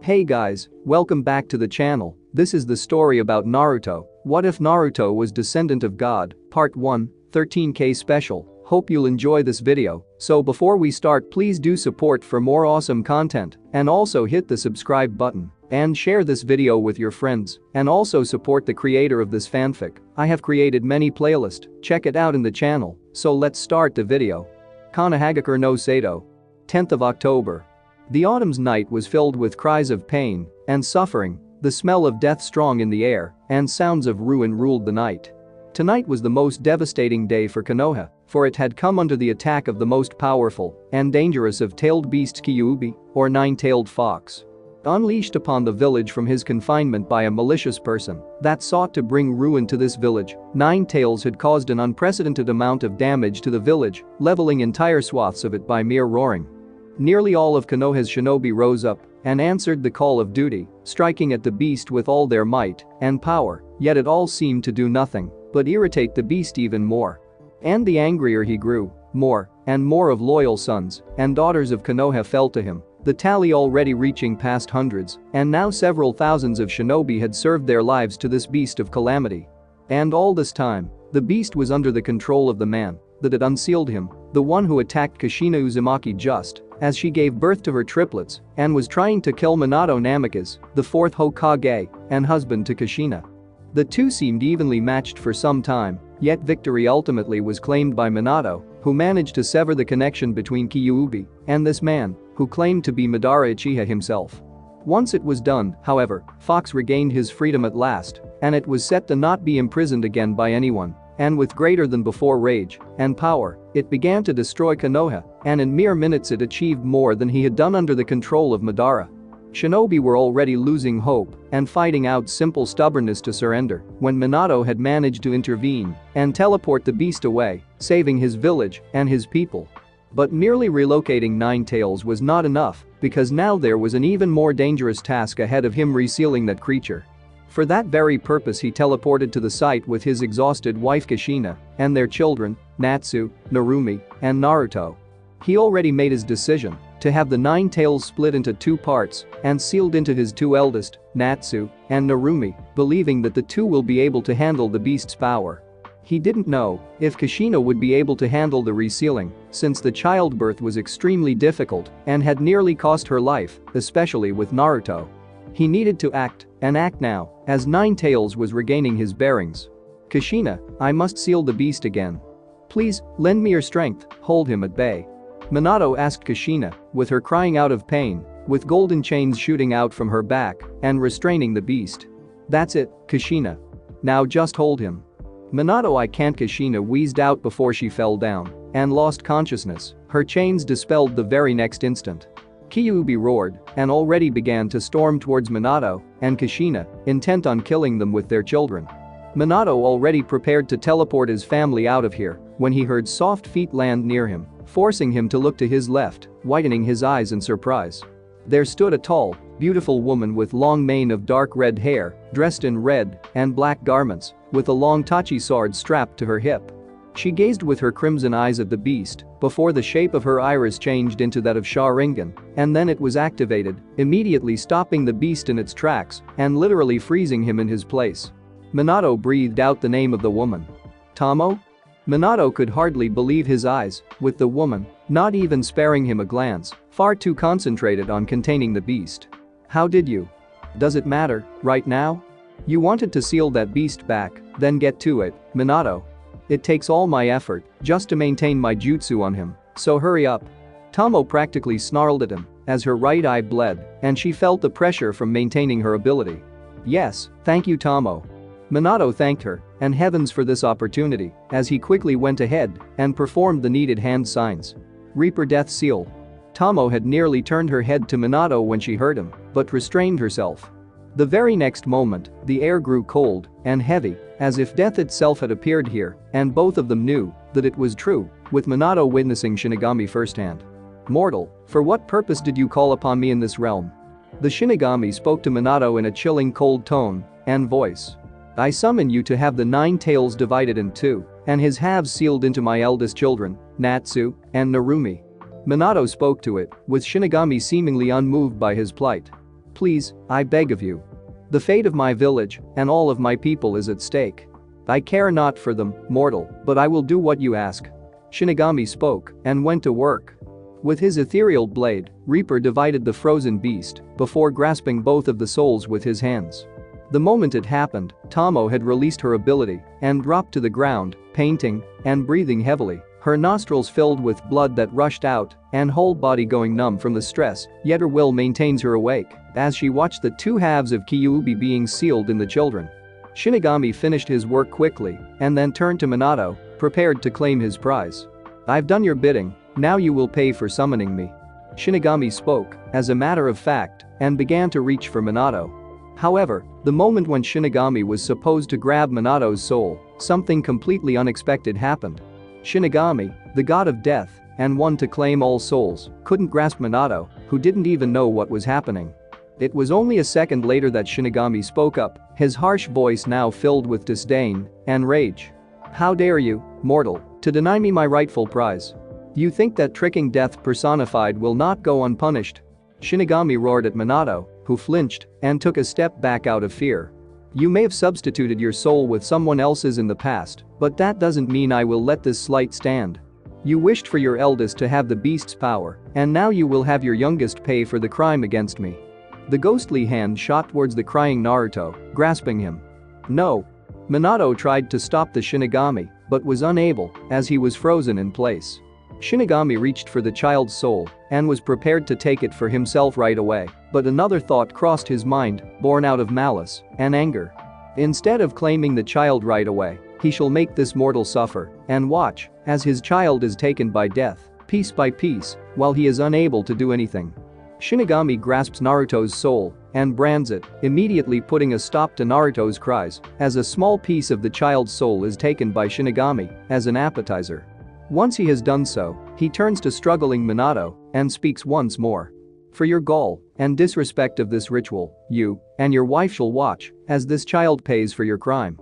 Hey guys, welcome back to the channel. This is the story about Naruto. What if Naruto was descendant of God? Part 1, 13K special. Hope you'll enjoy this video. So before we start, please do support for more awesome content and also hit the subscribe button and share this video with your friends and also support the creator of this fanfic. I have created many playlists, check it out in the channel. So let's start the video. Konohagakure no Sato. 10th of October. The autumn's night was filled with cries of pain and suffering, the smell of death strong in the air, and sounds of ruin ruled the night. Tonight was the most devastating day for Konoha, for it had come under the attack of the most powerful and dangerous of tailed beasts, Kyuubi, or nine-tailed fox. Unleashed upon the village from his confinement by a malicious person that sought to bring ruin to this village, Nine Tails had caused an unprecedented amount of damage to the village, leveling entire swaths of it by mere roaring. Nearly all of Konoha's shinobi rose up and answered the call of duty, striking at the beast with all their might and power, yet it all seemed to do nothing but irritate the beast even more. And the angrier he grew, more and more of loyal sons and daughters of Konoha fell to him, the tally already reaching past hundreds, and now several thousands of shinobi had served their lives to this beast of calamity. And all this time, the beast was under the control of the man that had unsealed him, the one who attacked Kushina Uzumaki just as she gave birth to her triplets and was trying to kill Minato Namikaze, the fourth Hokage and husband to Kushina. The two seemed evenly matched for some time, yet victory ultimately was claimed by Minato, who managed to sever the connection between Kyuubi and this man, who claimed to be Madara Uchiha himself. Once it was done, however, Fox regained his freedom at last, and it was set to not be imprisoned again by anyone. And with greater than before rage and power, it began to destroy Konoha, and in mere minutes it achieved more than he had done under the control of Madara. Shinobi were already losing hope and fighting out simple stubbornness to surrender when Minato had managed to intervene and teleport the beast away, saving his village and his people. But merely relocating Nine Tails was not enough, because now there was an even more dangerous task ahead of him: resealing that creature. For that very purpose he teleported to the site with his exhausted wife Kushina and their children, Natsu, Narumi, and Naruto. He already made his decision to have the Nine Tails split into two parts and sealed into his two eldest, Natsu and Narumi, believing that the two will be able to handle the beast's power. He didn't know if Kushina would be able to handle the resealing, since the childbirth was extremely difficult and had nearly cost her life, especially with Naruto. He needed to act, and act now, as Nine Tails was regaining his bearings. Kushina, I must seal the beast again. Please, lend me your strength, hold him at bay. Minato asked Kushina, with her crying out of pain, with golden chains shooting out from her back and restraining the beast. That's it, Kushina. Now just hold him. Minato, I can't, Kushina wheezed out before she fell down and lost consciousness, her chains dispelled the very next instant. Kyuubi roared and already began to storm towards Minato and Kushina, intent on killing them with their children. Minato already prepared to teleport his family out of here when he heard soft feet land near him, forcing him to look to his left, widening his eyes in surprise. There stood a tall, beautiful woman with long mane of dark red hair, dressed in red and black garments, with a long tachi sword strapped to her hip. She gazed with her crimson eyes at the beast before the shape of her iris changed into that of Sharingan, and then it was activated, immediately stopping the beast in its tracks and literally freezing him in his place. Minato breathed out the name of the woman. Tomo? Minato could hardly believe his eyes, with the woman not even sparing him a glance, far too concentrated on containing the beast. How did you? Does it matter, right now? You wanted to seal that beast back, then get to it, Minato. It takes all my effort just to maintain my jutsu on him, so hurry up. Tomo practically snarled at him as her right eye bled and she felt the pressure from maintaining her ability. Yes, thank you, Tomo. Minato thanked her and heavens for this opportunity as he quickly went ahead and performed the needed hand signs. Reaper Death Seal. Tomo had nearly turned her head to Minato when she heard him, but restrained herself. The very next moment, the air grew cold and heavy, as if death itself had appeared here, and both of them knew that it was true, with Minato witnessing Shinigami firsthand. Mortal, for what purpose did you call upon me in this realm? The Shinigami spoke to Minato in a chilling cold tone and voice. I summon you to have the Nine Tails divided in two, and his halves sealed into my eldest children, Natsu and Narumi. Minato spoke to it, with Shinigami seemingly unmoved by his plight. Please, I beg of you. The fate of my village and all of my people is at stake. I care not for them, mortal, but I will do what you ask." Shinigami spoke and went to work. With his ethereal blade, Reaper divided the frozen beast before grasping both of the souls with his hands. The moment it happened, Tomo had released her ability and dropped to the ground, panting and breathing heavily, her nostrils filled with blood that rushed out and whole body going numb from the stress, yet her will maintains her awake as she watched the two halves of Kyuubi being sealed in the children. Shinigami finished his work quickly and then turned to Minato, prepared to claim his prize. "I've done your bidding, now you will pay for summoning me." Shinigami spoke, as a matter of fact, and began to reach for Minato. However, the moment when Shinigami was supposed to grab Minato's soul, something completely unexpected happened. Shinigami, the god of death and one to claim all souls, couldn't grasp Minato, who didn't even know what was happening. It was only a second later that Shinigami spoke up, his harsh voice now filled with disdain and rage. "How dare you, mortal, to deny me my rightful prize? You think that tricking death personified will not go unpunished?" Shinigami roared at Minato, who flinched and took a step back out of fear. "You may have substituted your soul with someone else's in the past, but that doesn't mean I will let this slight stand. You wished for your eldest to have the beast's power, and now you will have your youngest pay for the crime against me." The ghostly hand shot towards the crying Naruto, grasping him. "No." Minato tried to stop the Shinigami, but was unable as he was frozen in place. Shinigami reached for the child's soul and was prepared to take it for himself right away, but another thought crossed his mind, born out of malice and anger. Instead of claiming the child right away, he shall make this mortal suffer and watch as his child is taken by death, piece by piece, while he is unable to do anything. Shinigami grasps Naruto's soul and brands it, immediately putting a stop to Naruto's cries as a small piece of the child's soul is taken by Shinigami as an appetizer. Once he has done so, he turns to struggling Minato and speaks once more. "For your gall and disrespect of this ritual, you and your wife shall watch as this child pays for your crime.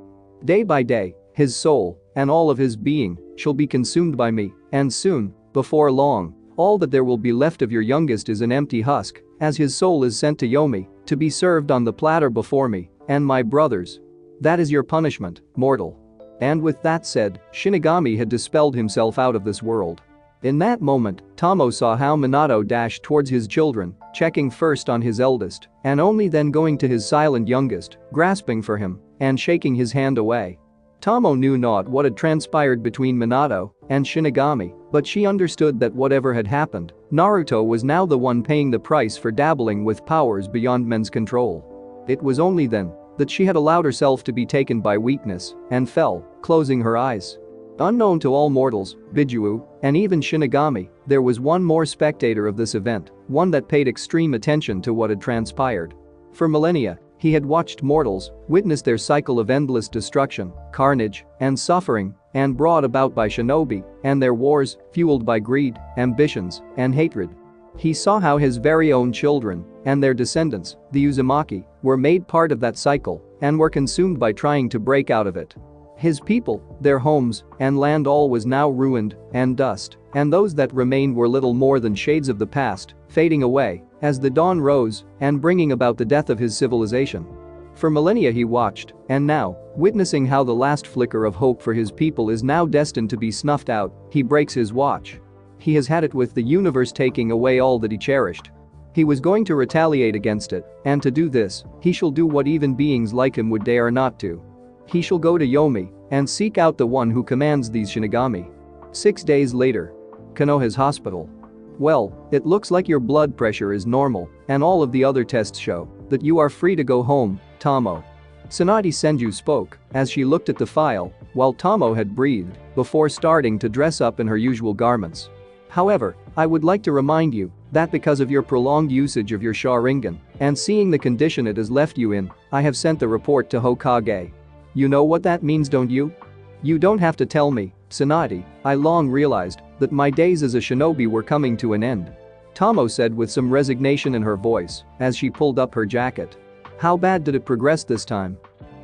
Day by day, his soul and all of his being shall be consumed by me, and soon, before long, all that there will be left of your youngest is an empty husk, as his soul is sent to Yomi to be served on the platter before me and my brothers. That is your punishment, mortal." And with that said, Shinigami had dispelled himself out of this world. In that moment, Tomo saw how Minato dashed towards his children, checking first on his eldest and only then going to his silent youngest, grasping for him and shaking his hand away. Tomo knew not what had transpired between Minato and Shinigami, but she understood that whatever had happened, Naruto was now the one paying the price for dabbling with powers beyond men's control. It was only then that she had allowed herself to be taken by weakness and fell, closing her eyes. Unknown to all mortals, Bidou, and even Shinigami, there was one more spectator of this event, one that paid extreme attention to what had transpired. For millennia, he had watched mortals witness their cycle of endless destruction, carnage, and suffering, and brought about by shinobi and their wars, fueled by greed, ambitions, and hatred. He saw how his very own children and their descendants, the Uzumaki, were made part of that cycle and were consumed by trying to break out of it. His people, their homes, and land all was now ruined and dust, and those that remained were little more than shades of the past, fading away as the dawn rose and bringing about the death of his civilization. For millennia he watched, and now, witnessing how the last flicker of hope for his people is now destined to be snuffed out, he breaks his watch. He has had it with the universe taking away all that he cherished. He was going to retaliate against it, and to do this, he shall do what even beings like him would dare not to. He shall go to Yomi and seek out the one who commands these Shinigami. 6 days later. Konoha's hospital. "Well, it looks like your blood pressure is normal, and all of the other tests show that you are free to go home, Tomo." Tsunade Senju spoke as she looked at the file while Tomo had breathed before starting to dress up in her usual garments. "However, I would like to remind you that because of your prolonged usage of your Sharingan and seeing the condition it has left you in, I have sent the report to Hokage. You know what that means, don't you?" "You don't have to tell me, Tsunade, I long realized that my days as a shinobi were coming to an end," Tomo said with some resignation in her voice as she pulled up her jacket. "How bad did it progress this time?"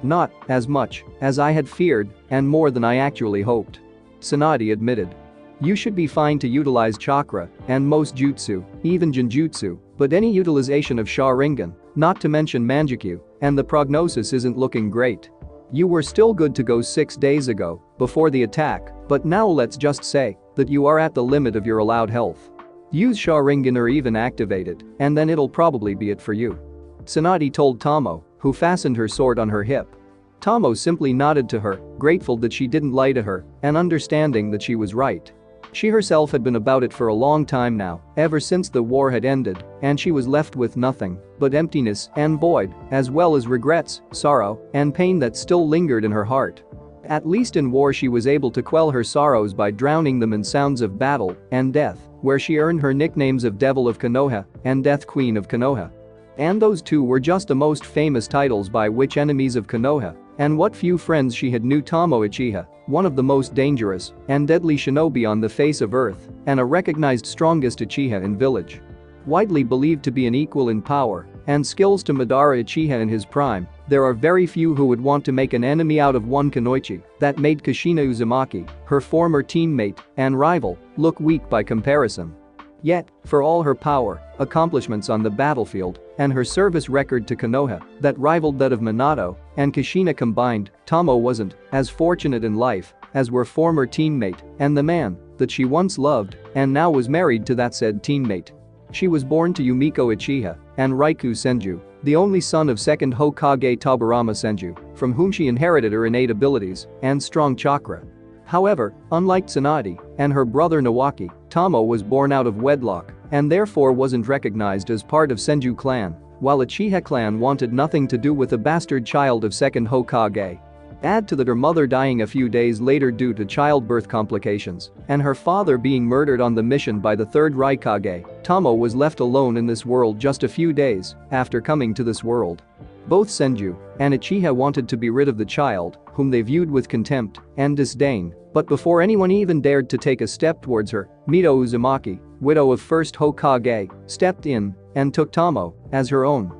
"Not as much as I had feared and more than I actually hoped," Tsunade admitted. "You should be fine to utilize chakra and most jutsu, even genjutsu, but any utilization of Sharingan not to mention Manjikyu, and the prognosis isn't looking great. You were still good to go 6 days ago, before the attack, but now let's just say that you are at the limit of your allowed health. Use Sharingan or even activate it, and then it'll probably be it for you. Tsunade told Tomo, who fastened her sword on her hip. Tomo simply nodded to her, grateful that she didn't lie to her, and understanding that she was right. She herself had been about it for a long time now, ever since the war had ended, and she was left with nothing but emptiness and void, as well as regrets, sorrow, and pain that still lingered in her heart. At least in war she was able to quell her sorrows by drowning them in sounds of battle and death, where she earned her nicknames of Devil of Konoha and Death Queen of Konoha. And those two were just the most famous titles by which enemies of Konoha, and what few friends she had knew. Tomo Uchiha, one of the most dangerous and deadly shinobi on the face of earth, and a recognized strongest Uchiha in village. Widely believed to be an equal in power and skills to Madara Uchiha in his prime, there are very few who would want to make an enemy out of one kunoichi that made Kushina Uzumaki, her former teammate and rival, look weak by comparison. Yet, for all her power, accomplishments on the battlefield, and her service record to Konoha that rivaled that of Minato and Kushina combined, Tomo wasn't as fortunate in life as were former teammate and the man that she once loved and now was married to that said teammate. She was born to Yumiko Uchiha and Raikou Senju, the only son of second Hokage Tobirama Senju, from whom she inherited her innate abilities and strong chakra. However, unlike Tsunade and her brother Nawaki, Tomo was born out of wedlock and therefore wasn't recognized as part of Senju clan, while Uchiha clan wanted nothing to do with a bastard child of second Hokage. Add to that her mother dying a few days later due to childbirth complications, and her father being murdered on the mission by the third Raikage, Tomo was left alone in this world just a few days after coming to this world. Both Senju and Uchiha wanted to be rid of the child, whom they viewed with contempt and disdain, but before anyone even dared to take a step towards her, Mito Uzumaki, widow of first Hokage, stepped in and took Tomo as her own.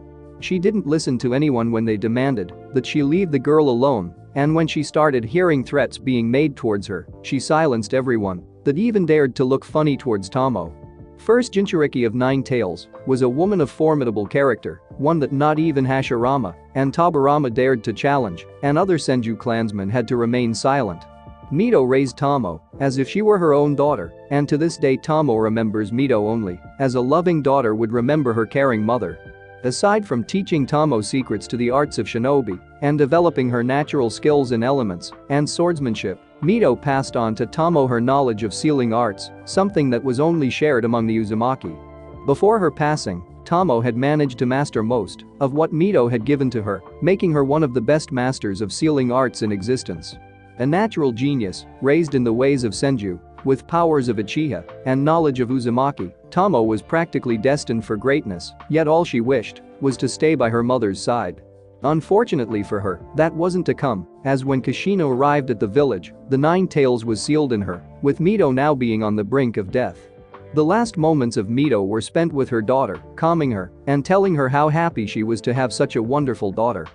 She didn't listen to anyone when they demanded that she leave the girl alone, and when she started hearing threats being made towards her, she silenced everyone that even dared to look funny towards Tomo. First Jinchuriki of Nine Tails was a woman of formidable character, one that not even Hashirama and Tobirama dared to challenge, and other Senju clansmen had to remain silent. Mito raised Tomo as if she were her own daughter, and to this day Tomo remembers Mito only as a loving daughter would remember her caring mother. Aside from teaching Tomo secrets to the arts of shinobi and developing her natural skills in elements and swordsmanship, Mito passed on to Tomo her knowledge of sealing arts, something that was only shared among the Uzumaki. Before her passing, Tomo had managed to master most of what Mito had given to her, making her one of the best masters of sealing arts in existence. A natural genius, raised in the ways of Senju, with powers of Uchiha and knowledge of Uzumaki, Tomo was practically destined for greatness, yet all she wished was to stay by her mother's side. Unfortunately for her, that wasn't to come, as when Kushina arrived at the village, the Nine Tails was sealed in her, with Mito now being on the brink of death. The last moments of Mito were spent with her daughter, calming her and telling her how happy she was to have such a wonderful daughter.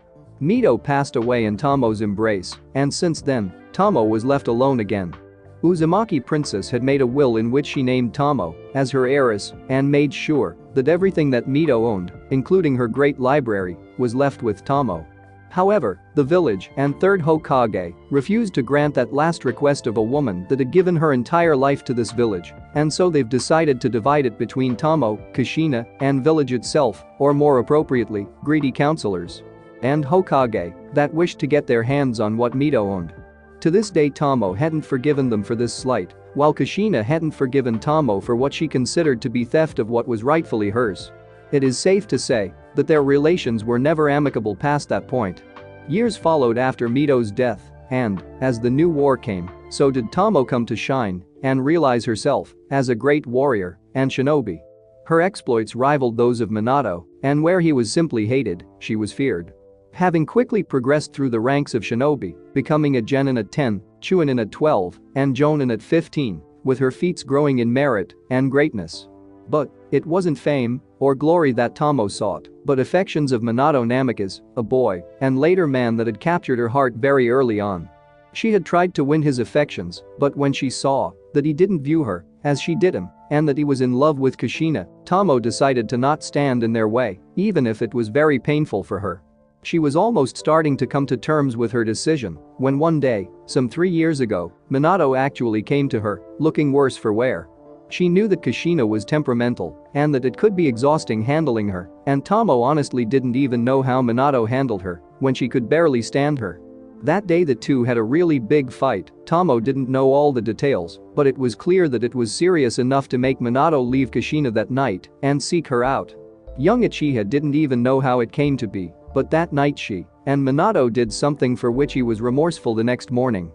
Mito passed away in Tomo's embrace, and since then, Tomo was left alone again. Uzumaki Princess had made a will in which she named Tomo as her heiress and made sure that everything that Mito owned, including her great library, was left with Tomo. However, the village and third Hokage refused to grant that last request of a woman that had given her entire life to this village, and so they've decided to divide it between Tomo, Kushina, and village itself, or more appropriately, greedy counselors and Hokage that wished to get their hands on what Mito owned. To this day Tomo hadn't forgiven them for this slight, while Kushina hadn't forgiven Tomo for what she considered to be theft of what was rightfully hers. It is safe to say that their relations were never amicable past that point. Years followed after Mito's death, and, as the new war came, so did Tomo come to shine and realize herself as a great warrior and shinobi. Her exploits rivaled those of Minato, and where he was simply hated, she was feared. Having quickly progressed through the ranks of shinobi, becoming a genin at 10, chunin at 12, and jonin at 15, with her feats growing in merit and greatness. But it wasn't fame or glory that Tomo sought, but affections of Minato Namikaze, a boy and later man that had captured her heart very early on. She had tried to win his affections, but when she saw that he didn't view her as she did him, and that he was in love with Kushina, Tomo decided to not stand in their way, even if it was very painful for her. She was almost starting to come to terms with her decision when one day, some 3 years ago, Minato actually came to her, looking worse for wear. She knew that Kushina was temperamental and that it could be exhausting handling her, and Tomo honestly didn't even know how Minato handled her when she could barely stand her. That day the two had a really big fight. Tomo didn't know all the details, but it was clear that it was serious enough to make Minato leave Kushina that night and seek her out. Young Uchiha didn't even know how it came to be, but that night she and Minato did something for which he was remorseful the next morning.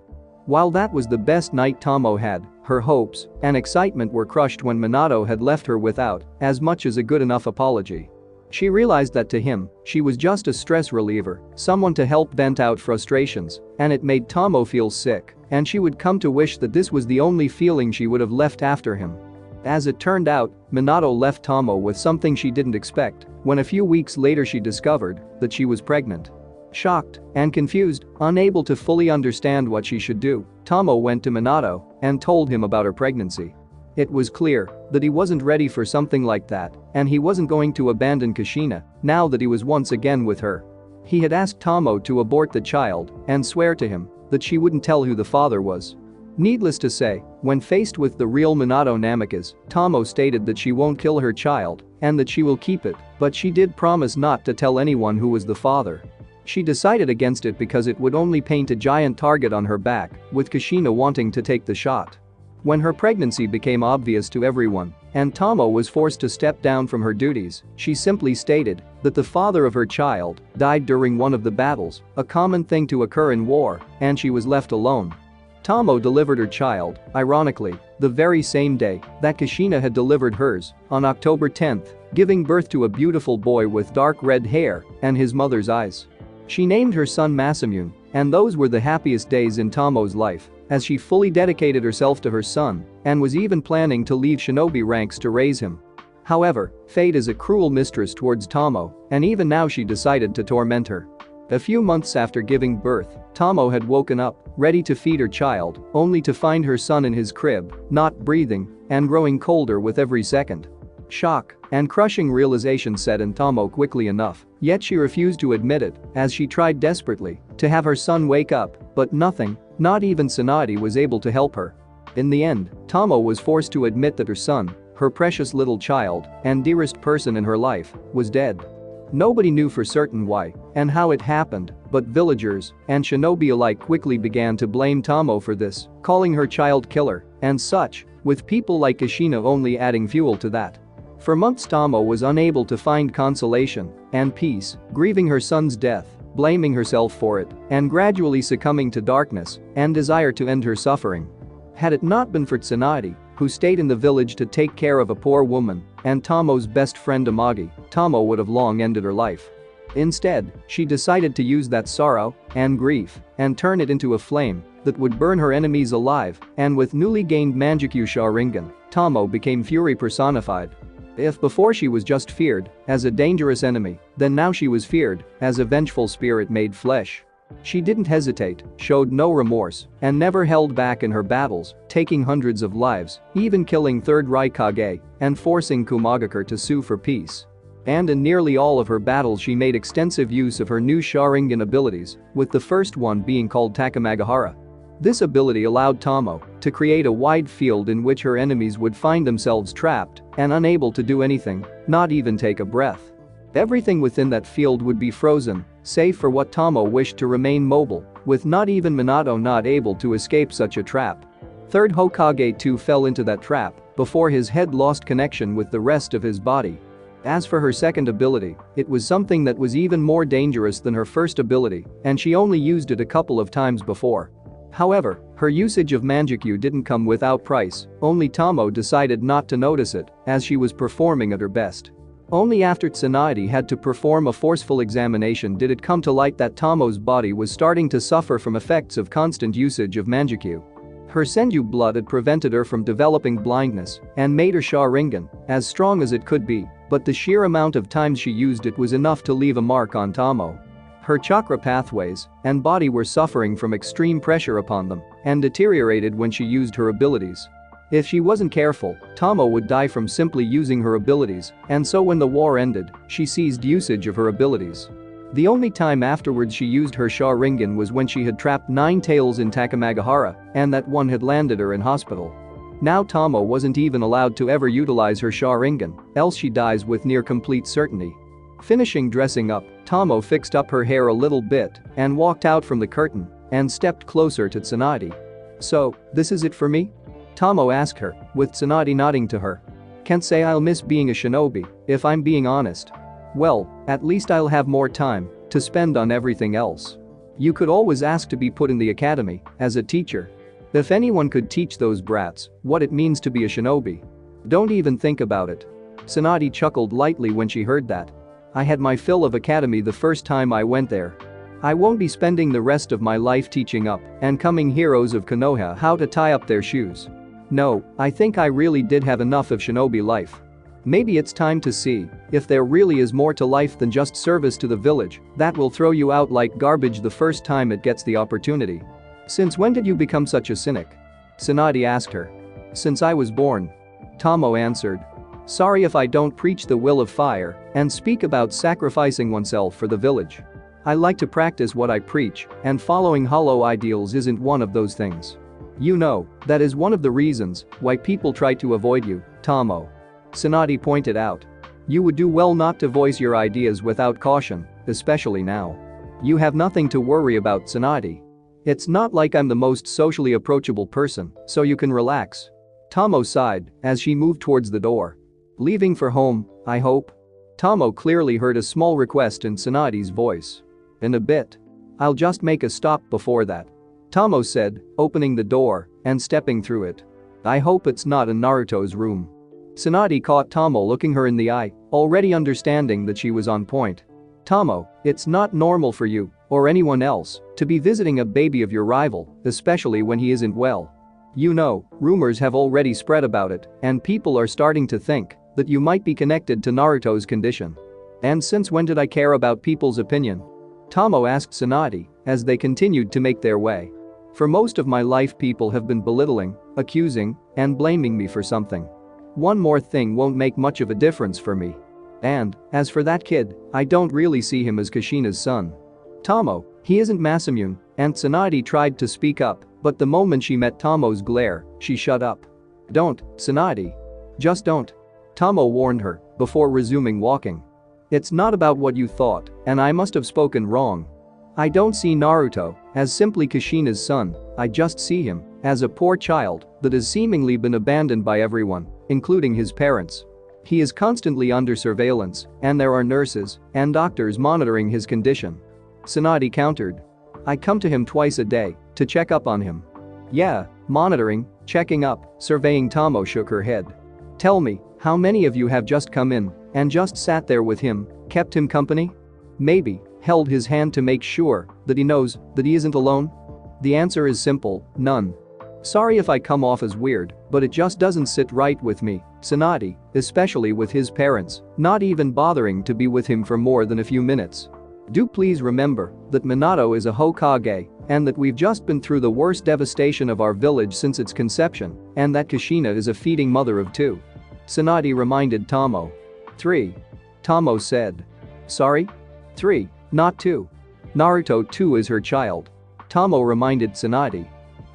While that was the best night Tomo had, her hopes and excitement were crushed when Minato had left her without as much as a good enough apology. She realized that to him, she was just a stress reliever, someone to help vent out frustrations, and it made Tomo feel sick, and she would come to wish that this was the only feeling she would have left after him. As it turned out, Minato left Tomo with something she didn't expect when a few weeks later she discovered that she was pregnant. Shocked and confused, unable to fully understand what she should do, Tomo went to Minato and told him about her pregnancy. It was clear that he wasn't ready for something like that, and he wasn't going to abandon Kushina now that he was once again with her. He had asked Tomo to abort the child and swear to him that she wouldn't tell who the father was. Needless to say, when faced with the real Minato Namikaze, Tomo stated that she won't kill her child and that she will keep it, but she did promise not to tell anyone who was the father. She decided against it because it would only paint a giant target on her back, with Kushina wanting to take the shot. When her pregnancy became obvious to everyone and Tomo was forced to step down from her duties, she simply stated that the father of her child died during one of the battles, a common thing to occur in war, and she was left alone. Tomo delivered her child, ironically, the very same day that Kushina had delivered hers, on October 10th, giving birth to a beautiful boy with dark red hair and his mother's eyes. She named her son Masamune, and those were the happiest days in Tomo's life, as she fully dedicated herself to her son and was even planning to leave Shinobi ranks to raise him. However, fate is a cruel mistress towards Tomo, and even now she decided to torment her. A few months after giving birth, Tomo had woken up, ready to feed her child, only to find her son in his crib, not breathing and growing colder with every second. Shock and crushing realization set in Tomo quickly enough, yet she refused to admit it as she tried desperately to have her son wake up, but nothing, not even Tsunade, was able to help her. In the end, Tomo was forced to admit that her son, her precious little child and dearest person in her life, was dead. Nobody knew for certain why and how it happened, but villagers and shinobi alike quickly began to blame Tomo for this, calling her child killer and such, with people like Kushina only adding fuel to that. For months Tomo was unable to find consolation and peace, grieving her son's death, blaming herself for it, and gradually succumbing to darkness and desire to end her suffering. Had it not been for Tsunade, who stayed in the village to take care of a poor woman, and Tomo's best friend Amagi, Tomo would have long ended her life. Instead, she decided to use that sorrow and grief and turn it into a flame that would burn her enemies alive, and with newly gained Manjikyu Sharingan, Tomo became fury personified. If before she was just feared as a dangerous enemy, then now she was feared as a vengeful spirit made flesh. She didn't hesitate, showed no remorse, and never held back in her battles, taking hundreds of lives, even killing Third Raikage and forcing Kumagakure to sue for peace. And in nearly all of her battles she made extensive use of her new Sharingan abilities, with the first one being called Takamagahara. This ability allowed Tomo to create a wide field in which her enemies would find themselves trapped and unable to do anything, not even take a breath. Everything within that field would be frozen, save for what Tomo wished to remain mobile, with not even Minato not able to escape such a trap. Third Hokage too fell into that trap before his head lost connection with the rest of his body. As for her second ability, it was something that was even more dangerous than her first ability, and she only used it a couple of times before. However, her usage of Manjikyu didn't come without price, only Tomo decided not to notice it as she was performing at her best. Only after Tsunade had to perform a forceful examination did it come to light that Tomo's body was starting to suffer from effects of constant usage of Manjikyu. Her Senju blood had prevented her from developing blindness and made her Sharingan as strong as it could be, but the sheer amount of times she used it was enough to leave a mark on Tomo. Her chakra pathways and body were suffering from extreme pressure upon them and deteriorated when she used her abilities. If she wasn't careful, Tomo would die from simply using her abilities, and so when the war ended, she ceased usage of her abilities. The only time afterwards she used her Sharingan was when she had trapped 9 tails in Takamagahara, and that one had landed her in hospital. Now Tomo wasn't even allowed to ever utilize her Sharingan, else she dies with near complete certainty. Finishing dressing up, Tomo fixed up her hair a little bit and walked out from the curtain and stepped closer to Tsunade. "So, this is it for me?" Tomo asked her, with Tsunade nodding to her. "Can't say I'll miss being a shinobi, if I'm being honest. Well, at least I'll have more time to spend on everything else. You could always ask to be put in the academy as a teacher. If anyone could teach those brats what it means to be a shinobi. Don't even think about it." Tsunade chuckled lightly when she heard that. "I had my fill of academy the first time I went there. I won't be spending the rest of my life teaching up and coming heroes of Konoha how to tie up their shoes. No, I think I really did have enough of shinobi life. Maybe it's time to see if there really is more to life than just service to the village that will throw you out like garbage the first time it gets the opportunity." "Since when did you become such a cynic?" Tsunade asked her. "Since I was born," Tomo answered. "Sorry if I don't preach the will of fire and speak about sacrificing oneself for the village. I like to practice what I preach, and following hollow ideals isn't one of those things. You know, that is one of the reasons why people try to avoid you, Tomo." Tsunade pointed out. "You would do well not to voice your ideas without caution, especially now. You have nothing to worry about, Tsunade. It's not like I'm the most socially approachable person, so you can relax." Tomo sighed as she moved towards the door. "Leaving for home, I hope?" Tomo clearly heard a small request in Tsunade's voice. "In a bit. I'll just make a stop before that," Tomo said, opening the door and stepping through it. "I hope it's not in Naruto's room." Tsunade caught Tomo looking her in the eye, already understanding that she was on point. "Tomo, it's not normal for you, or anyone else, to be visiting a baby of your rival, especially when he isn't well. You know, rumors have already spread about it, and people are starting to think that you might be connected to Naruto's condition. And since when did I care about people's opinion?" Tomo asked Tsunade as they continued to make their way. "For most of my life people have been belittling, accusing, and blaming me for something. One more thing won't make much of a difference for me. And, as for that kid, I don't really see him as Kushina's son. Tomo, he isn't Masamune," and Tsunade tried to speak up, but the moment she met Tomo's glare, she shut up. "Don't, Tsunade. Just don't," Tomo warned her before resuming walking. "It's not about what you thought, and I must have spoken wrong. I don't see Naruto as simply Kushina's son, I just see him as a poor child that has seemingly been abandoned by everyone, including his parents. He is constantly under surveillance, and there are nurses and doctors monitoring his condition." Tsunade countered. "I come to him twice a day to check up on him." "Yeah, monitoring, checking up, surveying." Tomo shook her head. "Tell me, how many of you have just come in and just sat there with him, kept him company? Maybe held his hand to make sure that he knows that he isn't alone?" The answer is simple, none. "Sorry if I come off as weird, but it just doesn't sit right with me, Tsunade, especially with his parents not even bothering to be with him for more than a few minutes. Do please remember that Minato is a Hokage and that we've just been through the worst devastation of our village since its conception, and that Kushina is a feeding mother of 2. Tsunade reminded Tomo. 3. Tomo said. "Sorry? 3, not 2. Naruto too is her child." Tomo reminded Tsunade.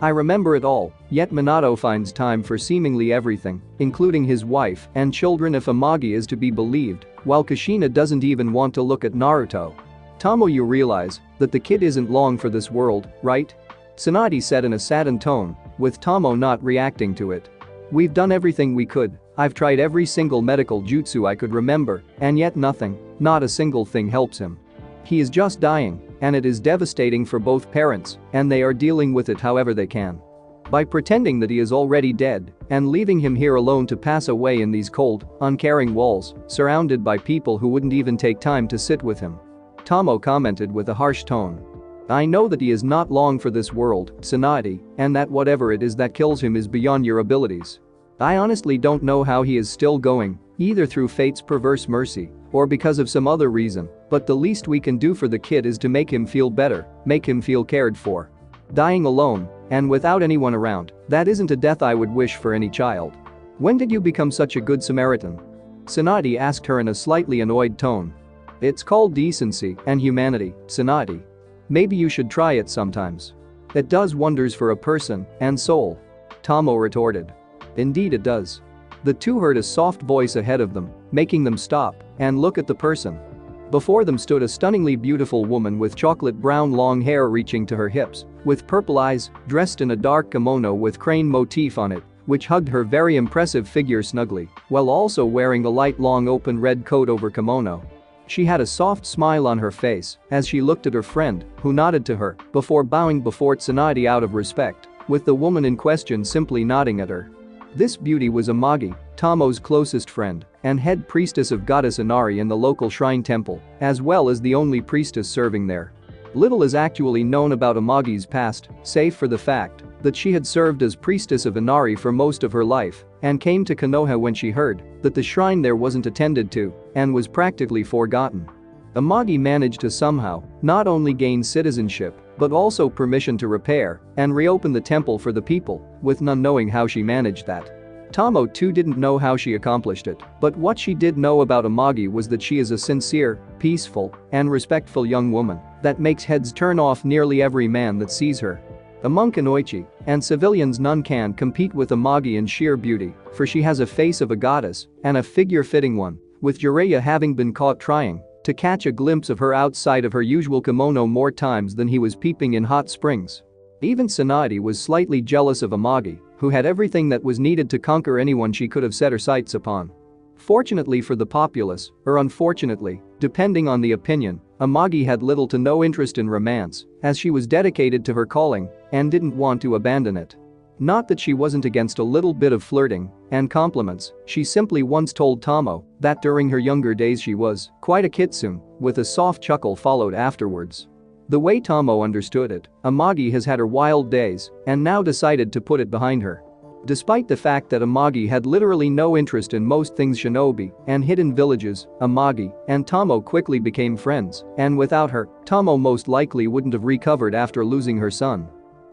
"I remember it all, yet Minato finds time for seemingly everything, including his wife and children if Amagi is to be believed, while Kushina doesn't even want to look at Naruto. Tomo, you realize that the kid isn't long for this world, right?" Tsunade said in a saddened tone, with Tomo not reacting to it. "We've done everything we could, I've tried every single medical jutsu I could remember, and yet nothing, not a single thing helps him. He is just dying, and it is devastating for both parents, and they are dealing with it however they can. By pretending that he is already dead and leaving him here alone to pass away in these cold, uncaring walls, surrounded by people who wouldn't even take time to sit with him." Tomo commented with a harsh tone. "I know that he is not long for this world, Tsunade, and that whatever it is that kills him is beyond your abilities. I honestly don't know how he is still going, either through fate's perverse mercy or because of some other reason, but the least we can do for the kid is to make him feel better, make him feel cared for." Dying alone and without anyone around, that isn't a death I would wish for any child. When did you become such a good Samaritan? Sanadi asked her in a slightly annoyed tone. It's called decency and humanity, Sanadi. Maybe you should try it sometimes. It does wonders for a person and soul. Tomo retorted. Indeed it does. The two heard a soft voice ahead of them, making them stop and look at the person. Before them stood a stunningly beautiful woman with chocolate brown long hair reaching to her hips, with purple eyes, dressed in a dark kimono with crane motif on it, which hugged her very impressive figure snugly, while also wearing a light long open red coat over kimono. She had a soft smile on her face as she looked at her friend, who nodded to her before bowing before Tsunade out of respect, with the woman in question simply nodding at her. This beauty was Amagi, Tomo's closest friend and head priestess of goddess Inari in the local shrine temple, as well as the only priestess serving there. Little is actually known about Amagi's past, save for the fact that she had served as priestess of Inari for most of her life and came to Konoha when she heard that the shrine there wasn't attended to and was practically forgotten. Amagi managed to somehow not only gain citizenship but also permission to repair and reopen the temple for the people, with none knowing how she managed that. Tomo too didn't know how she accomplished it, but what she did know about Amagi was that she is a sincere, peaceful, and respectful young woman that makes heads turn off nearly every man that sees her. Among Kunoichi and civilians, none can compete with Amagi in sheer beauty, for she has a face of a goddess and a figure-fitting one, with Jiraiya having been caught trying to catch a glimpse of her outside of her usual kimono more times than he was peeping in hot springs. Even Tsunade was slightly jealous of Amagi, who had everything that was needed to conquer anyone she could have set her sights upon. Fortunately for the populace, or unfortunately, depending on the opinion, Amagi had little to no interest in romance, as she was dedicated to her calling and didn't want to abandon it. Not that she wasn't against a little bit of flirting and compliments, she simply once told Tomo that during her younger days she was quite a kitsune, with a soft chuckle followed afterwards. The way Tomo understood it, Amagi has had her wild days and now decided to put it behind her. Despite the fact that Amagi had literally no interest in most things Shinobi and hidden villages, Amagi and Tomo quickly became friends, and without her, Tomo most likely wouldn't have recovered after losing her son.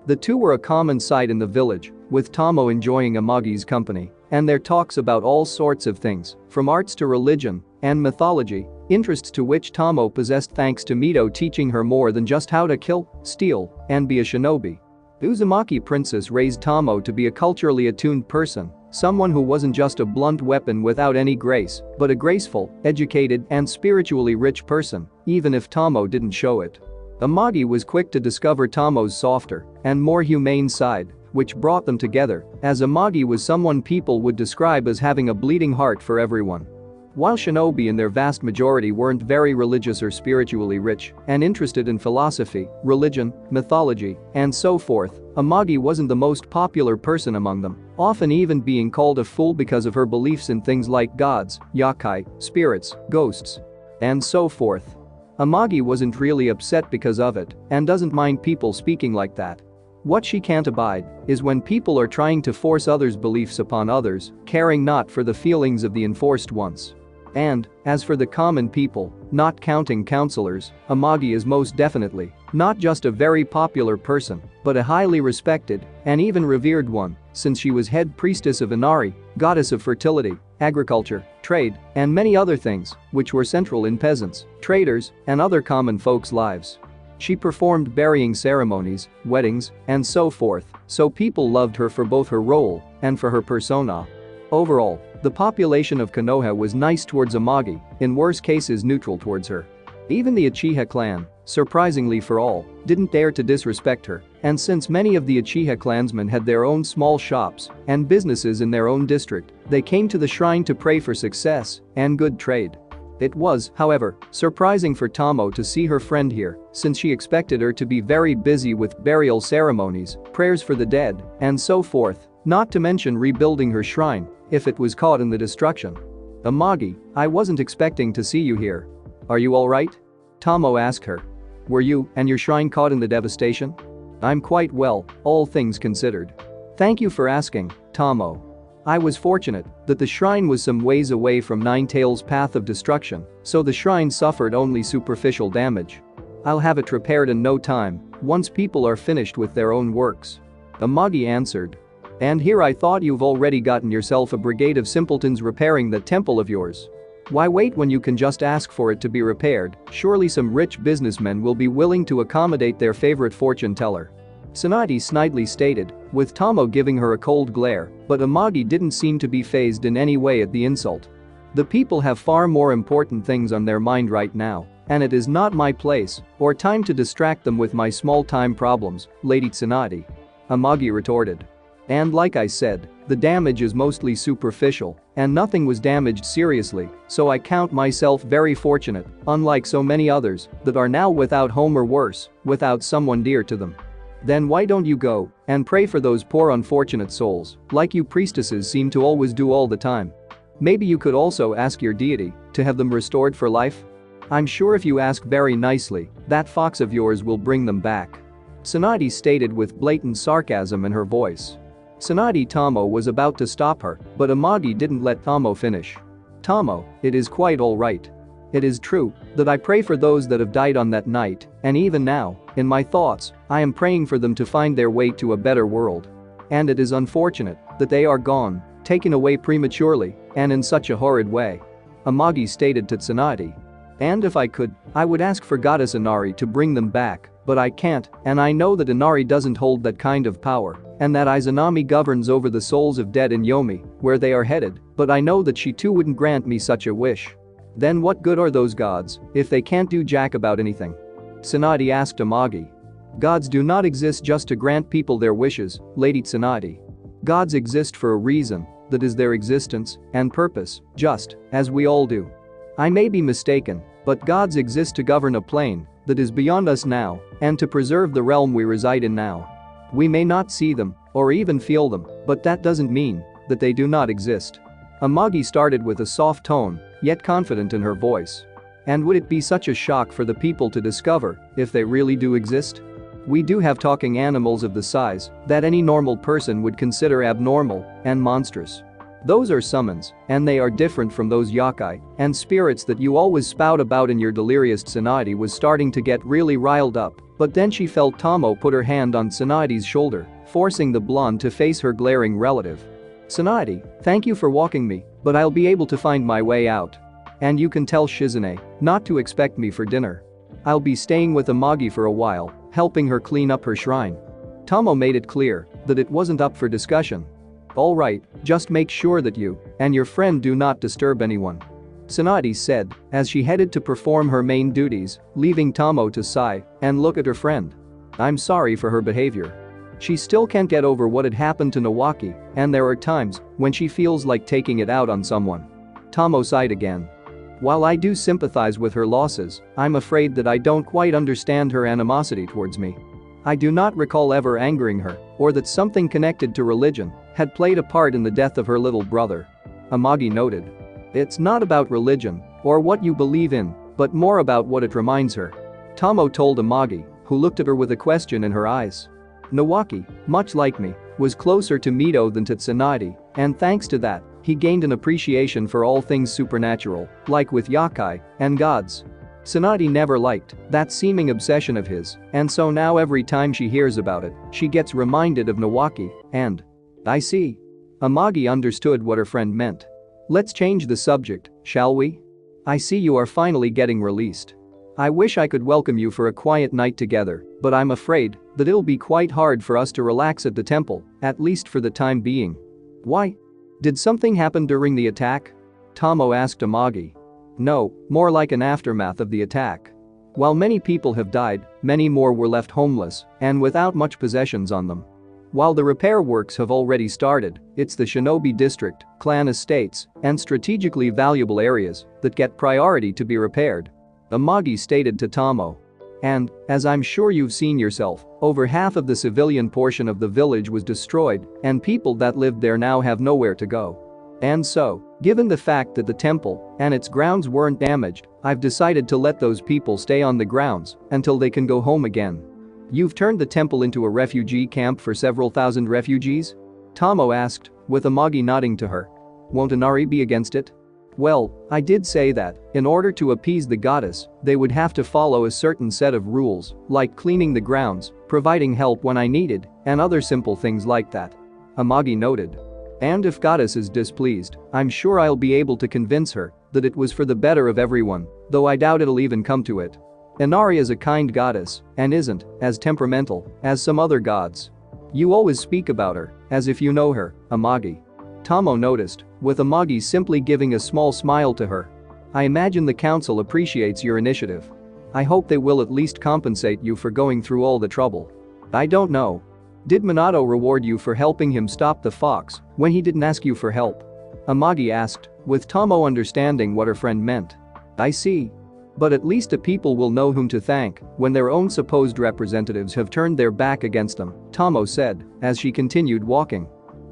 The two were a common sight in the village, with Tomo enjoying Amagi's company and their talks about all sorts of things, from arts to religion and mythology, interests to which Tomo possessed thanks to Mito teaching her more than just how to kill, steal, and be a shinobi. Uzumaki Princess raised Tomo to be a culturally attuned person, someone who wasn't just a blunt weapon without any grace, but a graceful, educated, and spiritually rich person, even if Tomo didn't show it. Amagi was quick to discover Tomo's softer and more humane side, which brought them together, as Amagi was someone people would describe as having a bleeding heart for everyone. While shinobi in their vast majority weren't very religious or spiritually rich and interested in philosophy, religion, mythology, and so forth, Amagi wasn't the most popular person among them, often even being called a fool because of her beliefs in things like gods, yakai, spirits, ghosts, and so forth. Amagi wasn't really upset because of it and doesn't mind people speaking like that. What she can't abide is when people are trying to force others' beliefs upon others, caring not for the feelings of the enforced ones. And, as for the common people, not counting counselors, Amagi is most definitely not just a very popular person, but a highly respected and even revered one, since she was head priestess of Inari, goddess of fertility, agriculture, trade, and many other things, which were central in peasants, traders, and other common folks' lives. She performed burying ceremonies, weddings, and so forth, so people loved her for both her role and for her persona. Overall, the population of Konoha was nice towards Amagi, in worse cases neutral towards her. Even the Uchiha clan, surprisingly for all, didn't dare to disrespect her, and since many of the Uchiha clansmen had their own small shops and businesses in their own district, they came to the shrine to pray for success and good trade. It was, however, surprising for Tomo to see her friend here, since she expected her to be very busy with burial ceremonies, prayers for the dead, and so forth, not to mention rebuilding her shrine if it was caught in the destruction. Amagi, I wasn't expecting to see you here. Are you alright? Tomo asked her. Were you and your shrine caught in the devastation? I'm quite well, all things considered. Thank you for asking, Tomo. I was fortunate that the shrine was some ways away from Ninetales' path of destruction, so the shrine suffered only superficial damage. I'll have it repaired in no time once people are finished with their own works. Amagi answered. And here I thought you've already gotten yourself a brigade of simpletons repairing that temple of yours. Why wait when you can just ask for it to be repaired? Surely some rich businessmen will be willing to accommodate their favorite fortune teller. Tsunade snidely stated, with Tomo giving her a cold glare, but Amagi didn't seem to be fazed in any way at the insult. The people have far more important things on their mind right now, and it is not my place or time to distract them with my small-time problems, Lady Tsunade. Amagi retorted. And like I said, the damage is mostly superficial, and nothing was damaged seriously, so I count myself very fortunate, unlike so many others that are now without home or worse, without someone dear to them. Then why don't you go and pray for those poor unfortunate souls, like you priestesses seem to always do all the time? Maybe you could also ask your deity to have them restored for life? I'm sure if you ask very nicely, that fox of yours will bring them back. Tsunade stated with blatant sarcasm in her voice. Tsunade Tomo was about to stop her, but Amagi didn't let Tomo finish. Tomo, it is quite alright. It is true that I pray for those that have died on that night, and even now, in my thoughts, I am praying for them to find their way to a better world. And it is unfortunate that they are gone, taken away prematurely, and in such a horrid way. Amagi stated to Tsunade. And if I could, I would ask for Goddess Inari to bring them back, but I can't, and I know that Inari doesn't hold that kind of power, and that Izanami governs over the souls of dead in Yomi, where they are headed, but I know that she too wouldn't grant me such a wish. Then what good are those gods if they can't do jack about anything? Tsunade asked Amagi. Gods do not exist just to grant people their wishes, Lady Tsunade. Gods exist for a reason, that is their existence and purpose, just as we all do. I may be mistaken, but gods exist to govern a plane that is beyond us now and to preserve the realm we reside in now. We may not see them or even feel them, but that doesn't mean that they do not exist. Amagi started with a soft tone, yet confident in her voice. And would it be such a shock for the people to discover if they really do exist? We do have talking animals of the size that any normal person would consider abnormal and monstrous. Those are summons, and they are different from those yokai and spirits that you always spout about in your delirious. Tsunade was starting to get really riled up, but then she felt Tomo put her hand on Tsunade's shoulder, forcing the blonde to face her glaring relative. Tsunade, thank you for walking me, but I'll be able to find my way out. And you can tell Shizune not to expect me for dinner. I'll be staying with Amagi for a while, helping her clean up her shrine. Tomo made it clear that it wasn't up for discussion. Alright, just make sure that you and your friend do not disturb anyone. Tsunade said as she headed to perform her main duties, leaving Tomo to sigh and look at her friend. I'm sorry for her behavior. She still can't get over what had happened to Nawaki, and there are times when she feels like taking it out on someone. Tomo sighed again. While I do sympathize with her losses, I'm afraid that I don't quite understand her animosity towards me. I do not recall ever angering her, or that something connected to religion had played a part in the death of her little brother. Amagi noted. It's not about religion or what you believe in, but more about what it reminds her. Tomo told Amagi, who looked at her with a question in her eyes. Nawaki, much like me, was closer to Mito than to Tsunade, and thanks to that, he gained an appreciation for all things supernatural, like with yokai and gods. Tsunade never liked that seeming obsession of his, and so now every time she hears about it, she gets reminded of Nawaki, and I see. Amagi understood what her friend meant. Let's change the subject, shall we? I see you are finally getting released. I wish I could welcome you for a quiet night together, but I'm afraid that it'll be quite hard for us to relax at the temple, at least for the time being. Why? Did something happen during the attack? Tomo asked Amagi. No, more like an aftermath of the attack. While many people have died, many more were left homeless and without much possessions on them. While the repair works have already started, it's the Shinobi district, clan estates, and strategically valuable areas that get priority to be repaired. Amagi stated to Tomo. And, as I'm sure you've seen yourself, over half of the civilian portion of the village was destroyed, and people that lived there now have nowhere to go. And so, given the fact that the temple and its grounds weren't damaged, I've decided to let those people stay on the grounds until they can go home again. You've turned the temple into a refugee camp for several thousand refugees? Tomo asked, with Amagi nodding to her. Won't Inari be against it? Well, I did say that, in order to appease the goddess, they would have to follow a certain set of rules, like cleaning the grounds, providing help when I needed, and other simple things like that. Amagi noted. And if goddess is displeased, I'm sure I'll be able to convince her that it was for the better of everyone, though I doubt it'll even come to it. Inari is a kind goddess and isn't as temperamental as some other gods. You always speak about her as if you know her, Amagi. Tomo noticed, with Amagi simply giving a small smile to her. I imagine the council appreciates your initiative. I hope they will at least compensate you for going through all the trouble. I don't know. Did Minato reward you for helping him stop the fox when he didn't ask you for help? Amagi asked, with Tomo understanding what her friend meant. I see. But at least the people will know whom to thank when their own supposed representatives have turned their back against them, Tomo said, as she continued walking.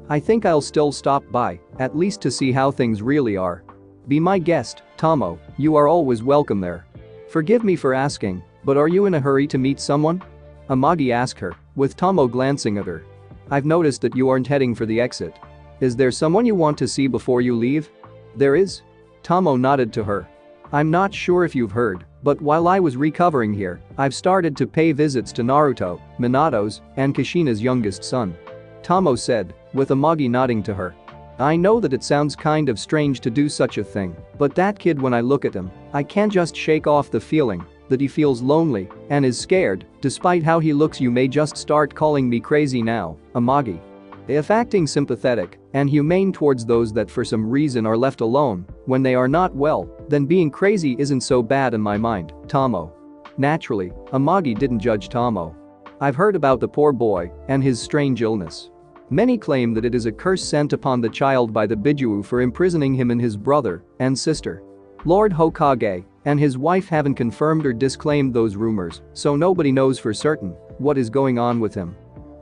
I think I'll still stop by, at least to see how things really are. Be my guest, Tomo, you are always welcome there. Forgive me for asking, but are you in a hurry to meet someone? Amagi asked her, with Tomo glancing at her. I've noticed that you aren't heading for the exit. Is there someone you want to see before you leave? There is? Tomo nodded to her. I'm not sure if you've heard, but while I was recovering here, I've started to pay visits to Naruto, Minato's, and Kushina's youngest son. Tomo said, with Amagi nodding to her. I know that it sounds kind of strange to do such a thing, but that kid, when I look at him, I can't just shake off the feeling that he feels lonely and is scared. Despite how he looks, you may just start calling me crazy now, Amagi. If acting sympathetic and humane towards those that for some reason are left alone when they are not well, then being crazy isn't so bad in my mind, Tomo. Naturally, Amagi didn't judge Tomo. I've heard about the poor boy and his strange illness. Many claim that it is a curse sent upon the child by the Bijuu for imprisoning him and his brother and sister. Lord Hokage and his wife haven't confirmed or disclaimed those rumors, so nobody knows for certain what is going on with him.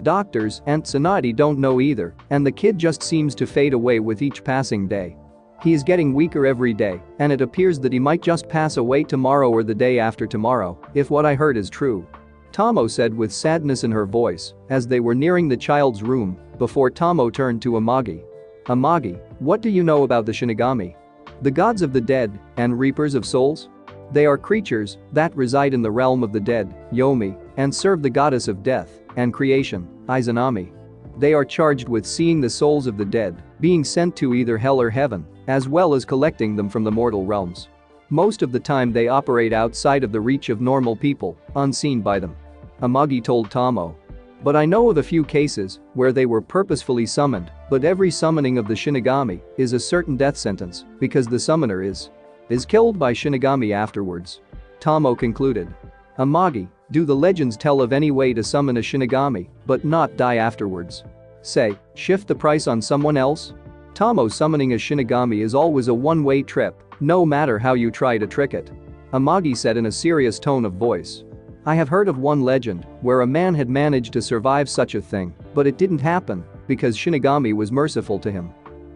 Doctors and Tsunade don't know either, and the kid just seems to fade away with each passing day. He is getting weaker every day, and it appears that he might just pass away tomorrow or the day after tomorrow, if what I heard is true. Tomo said with sadness in her voice as they were nearing the child's room before Tomo turned to Amagi. Amagi, what do you know about the Shinigami? The gods of the dead and reapers of souls? They are creatures that reside in the realm of the dead, Yomi, and serve the goddess of death and creation, Izanami. They are charged with seeing the souls of the dead being sent to either hell or heaven, as well as collecting them from the mortal realms. Most of the time they operate outside of the reach of normal people, unseen by them. Amagi told Tomo. But I know of a few cases where they were purposefully summoned, but every summoning of the Shinigami is a certain death sentence because the summoner is killed by Shinigami afterwards. Tomo concluded. Amagi, do the legends tell of any way to summon a Shinigami but not die afterwards? Say, shift the price on someone else? Tomo, summoning a Shinigami is always a one-way trip, no matter how you try to trick it. Amagi said in a serious tone of voice. I have heard of one legend where a man had managed to survive such a thing, but it didn't happen because Shinigami was merciful to him.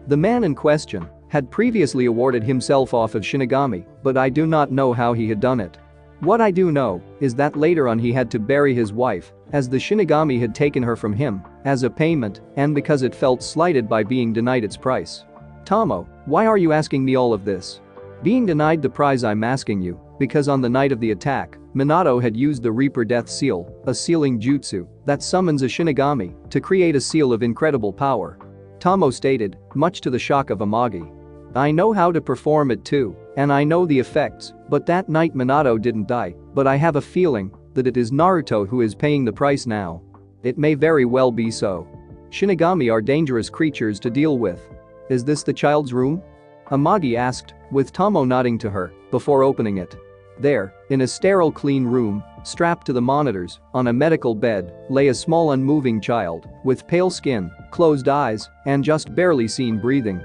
The man in question had previously awarded himself off of Shinigami, but I do not know how he had done it. What I do know is that later on he had to bury his wife as the Shinigami had taken her from him as a payment and because it felt slighted by being denied its price. Tomo, why are you asking me all of this? Being denied the prize? I'm asking you because on the night of the attack, Minato had used the Reaper Death Seal, a sealing jutsu that summons a Shinigami to create a seal of incredible power. Tomo stated, much to the shock of Amagi. I know how to perform it too, and I know the effects, but that night Minato didn't die, but I have a feeling that it is Naruto who is paying the price now. It may very well be so. Shinigami are dangerous creatures to deal with. Is this the child's room? Amagi asked, with Tomo nodding to her before opening it. There, in a sterile clean room, strapped to the monitors, on a medical bed, lay a small unmoving child with pale skin, closed eyes, and just barely seen breathing.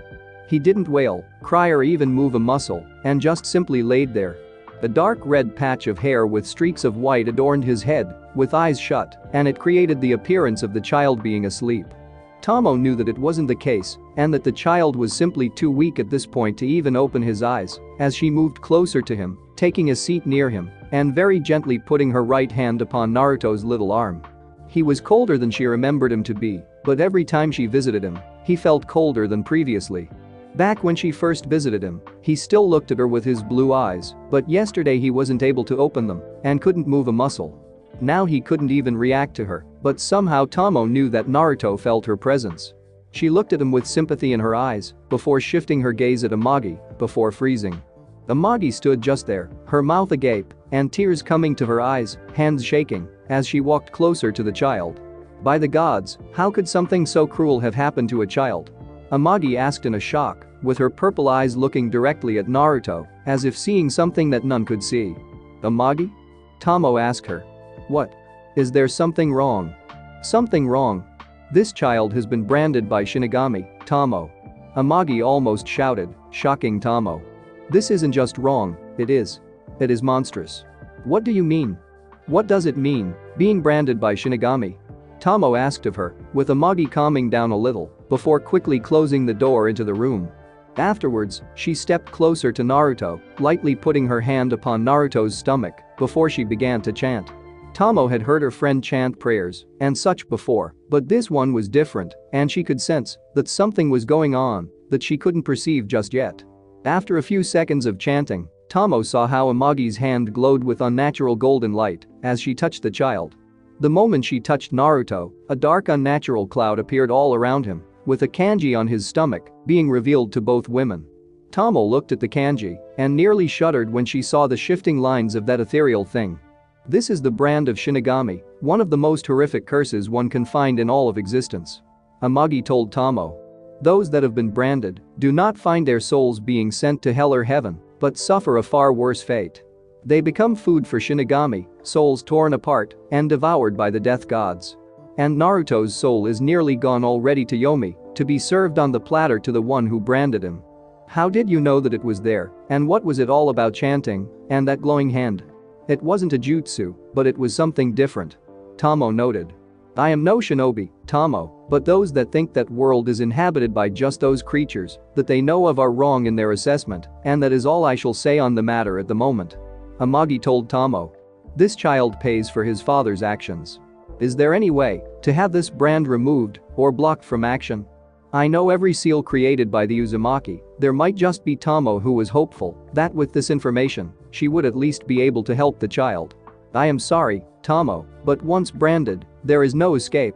He didn't wail, cry or even move a muscle, and just simply laid there. A dark red patch of hair with streaks of white adorned his head, with eyes shut, and it created the appearance of the child being asleep. Tomo knew that it wasn't the case, and that the child was simply too weak at this point to even open his eyes, as she moved closer to him, taking a seat near him, and very gently putting her right hand upon Naruto's little arm. He was colder than she remembered him to be, but every time she visited him, he felt colder than previously. Back when she first visited him, he still looked at her with his blue eyes, but yesterday he wasn't able to open them and couldn't move a muscle. Now he couldn't even react to her, but somehow Tomo knew that Naruto felt her presence. She looked at him with sympathy in her eyes before shifting her gaze at Amagi before freezing. Amagi stood just there, her mouth agape and tears coming to her eyes, hands shaking as she walked closer to the child. By the gods, how could something so cruel have happened to a child? Amagi asked in a shock, with her purple eyes looking directly at Naruto, as if seeing something that none could see. Amagi? Tomo asked her. What? Is there something wrong? Something wrong? This child has been branded by Shinigami, Tomo. Amagi almost shouted, shocking Tomo. This isn't just wrong, it is. It is monstrous. What do you mean? What does it mean, being branded by Shinigami? Tomo asked of her, with Amagi calming down a little, before quickly closing the door into the room. Afterwards, she stepped closer to Naruto, lightly putting her hand upon Naruto's stomach before she began to chant. Tomo had heard her friend chant prayers and such before, but this one was different, and she could sense that something was going on that she couldn't perceive just yet. After a few seconds of chanting, Tomo saw how Amagi's hand glowed with unnatural golden light as she touched the child. The moment she touched Naruto, a dark unnatural cloud appeared all around him, with a kanji on his stomach being revealed to both women. Tomo looked at the kanji and nearly shuddered when she saw the shifting lines of that ethereal thing. This is the brand of Shinigami, one of the most horrific curses one can find in all of existence. Amagi told Tomo. Those that have been branded do not find their souls being sent to hell or heaven, but suffer a far worse fate. They become food for Shinigami, souls torn apart and devoured by the death gods. And Naruto's soul is nearly gone already to Yomi, to be served on the platter to the one who branded him. How did you know that it was there, and what was it all about chanting, and that glowing hand? It wasn't a jutsu, but it was something different. Tomo noted. I am no shinobi, Tomo, but those that think that world is inhabited by just those creatures that they know of are wrong in their assessment, and that is all I shall say on the matter at the moment. Amagi told Tomo. This child pays for his father's actions. Is there any way to have this brand removed or blocked from action? I know every seal created by the Uzumaki. There might just be Tomo who was hopeful that with this information, she would at least be able to help the child. I am sorry, Tomo, but once branded, there is no escape.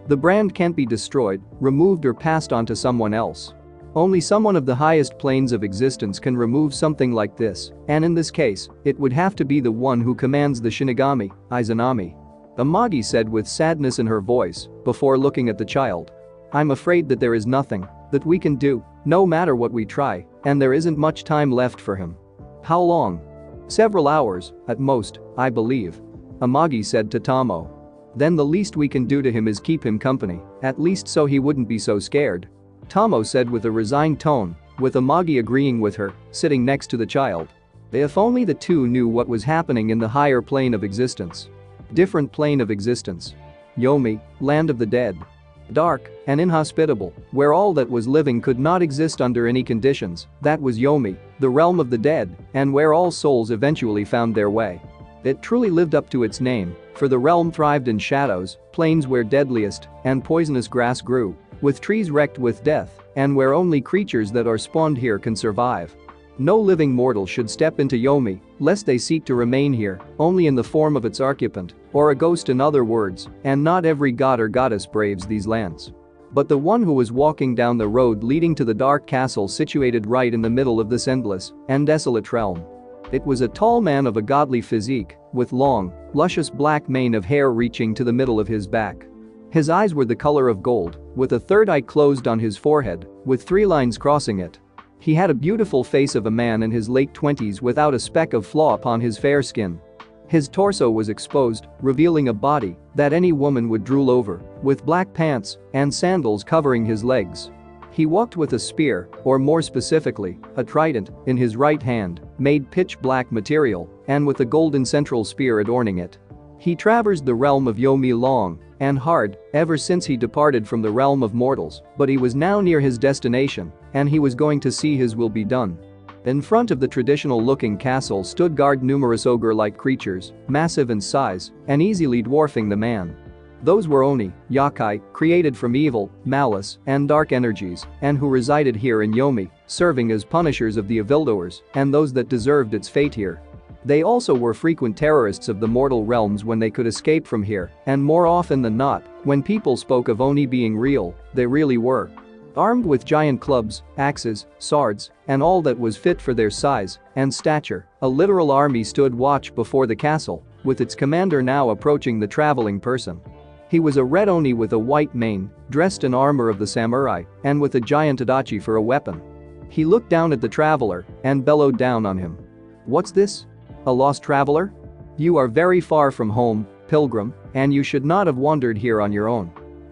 The brand can't be destroyed, removed or passed on to someone else. Only someone of the highest planes of existence can remove something like this, and in this case, it would have to be the one who commands the Shinigami, Izanami. Amagi said with sadness in her voice, before looking at the child. I'm afraid that there is nothing that we can do, no matter what we try, and there isn't much time left for him. How long? Several hours, at most, I believe. Amagi said to Tomo. Then the least we can do to him is keep him company, at least so he wouldn't be so scared. Tomo said with a resigned tone, with Amagi agreeing with her, sitting next to the child. If only the two knew what was happening in the higher plane of existence. Different plane of existence. Yomi, land of the dead. Dark and inhospitable, where all that was living could not exist under any conditions, that was Yomi, the realm of the dead, and where all souls eventually found their way. It truly lived up to its name, for the realm thrived in shadows, plains where deadliest and poisonous grass grew, with trees wrecked with death, and where only creatures that are spawned here can survive. No living mortal should step into Yomi, lest they seek to remain here, only in the form of its occupant, or a ghost in other words, and not every god or goddess braves these lands. But the one who was walking down the road leading to the dark castle situated right in the middle of this endless and desolate realm. It was a tall man of a godly physique, with long, luscious black mane of hair reaching to the middle of his back. His eyes were the color of gold, with a third eye closed on his forehead, with 3 lines crossing it. He had a beautiful face of a man in his late 20s without a speck of flaw upon his fair skin. His torso was exposed, revealing a body that any woman would drool over, with black pants and sandals covering his legs. He walked with a spear, or more specifically, a trident, in his right hand, made pitch black material, and with a golden central spear adorning it. He traversed the realm of Yomi long and hard ever since he departed from the realm of mortals, but he was now near his destination, and he was going to see his will be done. In front of the traditional-looking castle stood guard numerous ogre-like creatures, massive in size and easily dwarfing the man. Those were Oni, Yakai, created from evil, malice, and dark energies, and who resided here in Yomi, serving as punishers of the evildoers and those that deserved its fate here. They also were frequent terrorists of the mortal realms when they could escape from here, and more often than not, when people spoke of Oni being real, they really were. Armed with giant clubs, axes, swords, and all that was fit for their size and stature, a literal army stood watch before the castle, with its commander now approaching the traveling person. He was a red Oni with a white mane, dressed in armor of the samurai, and with a giant adachi for a weapon. He looked down at the traveler and bellowed down on him. "What's this? A lost traveler? You are very far from home, pilgrim, and you should not have wandered here on your own."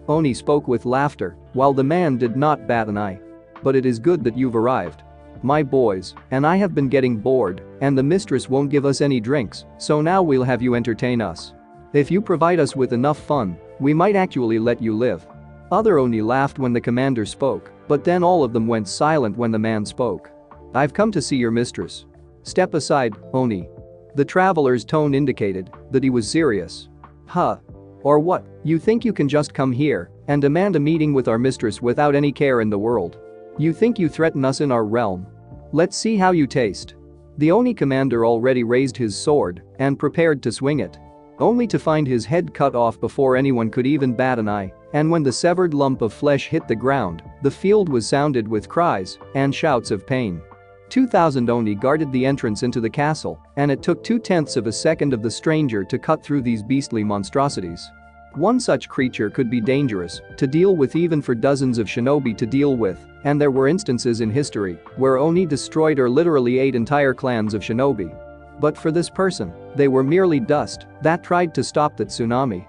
Oni spoke with laughter, while the man did not bat an eye. "But it is good that you've arrived. My boys and I have been getting bored, and the mistress won't give us any drinks, so now we'll have you entertain us. If you provide us with enough fun, we might actually let you live." Other Oni laughed when the commander spoke, but then all of them went silent when the man spoke. "I've come to see your mistress." "Step aside, Oni." The traveler's tone indicated that he was serious. "Huh? Or what? You think you can just come here and demand a meeting with our mistress without any care in the world? You think you threaten us in our realm? Let's see how you taste." The Oni commander already raised his sword and prepared to swing it, only to find his head cut off before anyone could even bat an eye, and when the severed lump of flesh hit the ground, the field was sounded with cries and shouts of pain. 2,000 Oni guarded the entrance into the castle, and it took 2/10 of a second of the stranger to cut through these beastly monstrosities. One such creature could be dangerous to deal with even for dozens of shinobi to deal with, and there were instances in history where Oni destroyed or literally ate entire clans of shinobi. But for this person, they were merely dust that tried to stop that tsunami.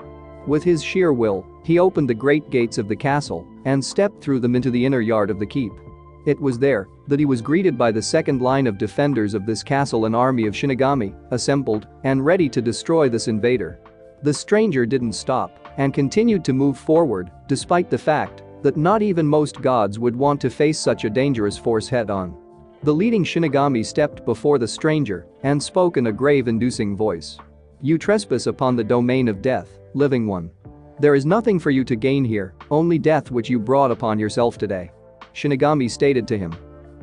With his sheer will, he opened the great gates of the castle and stepped through them into the inner yard of the keep. It was there that he was greeted by the second line of defenders of this castle, an army of Shinigami, assembled and ready to destroy this invader. The stranger didn't stop and continued to move forward, despite the fact that not even most gods would want to face such a dangerous force head-on. The leading Shinigami stepped before the stranger and spoke in a grave-inducing voice. "You trespass upon the domain of death, living one. There is nothing for you to gain here, only death which you brought upon yourself today." Shinigami stated to him.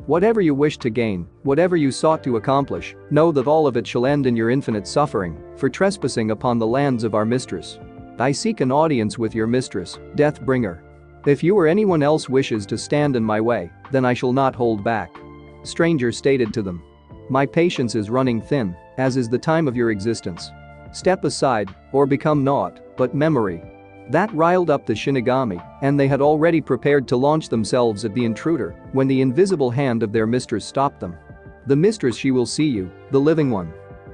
"Whatever you wish to gain, whatever you sought to accomplish, know that all of it shall end in your infinite suffering for trespassing upon the lands of our mistress. I seek an audience with your mistress, Deathbringer. If you or anyone else wishes to stand in my way, then I shall not hold back." Stranger stated to them. "My patience is running thin, as is the time of your existence. Step aside, or become naught but memory." That riled up the Shinigami, and they had already prepared to launch themselves at the intruder when the invisible hand of their mistress stopped them. "The mistress, she will see you, the living one."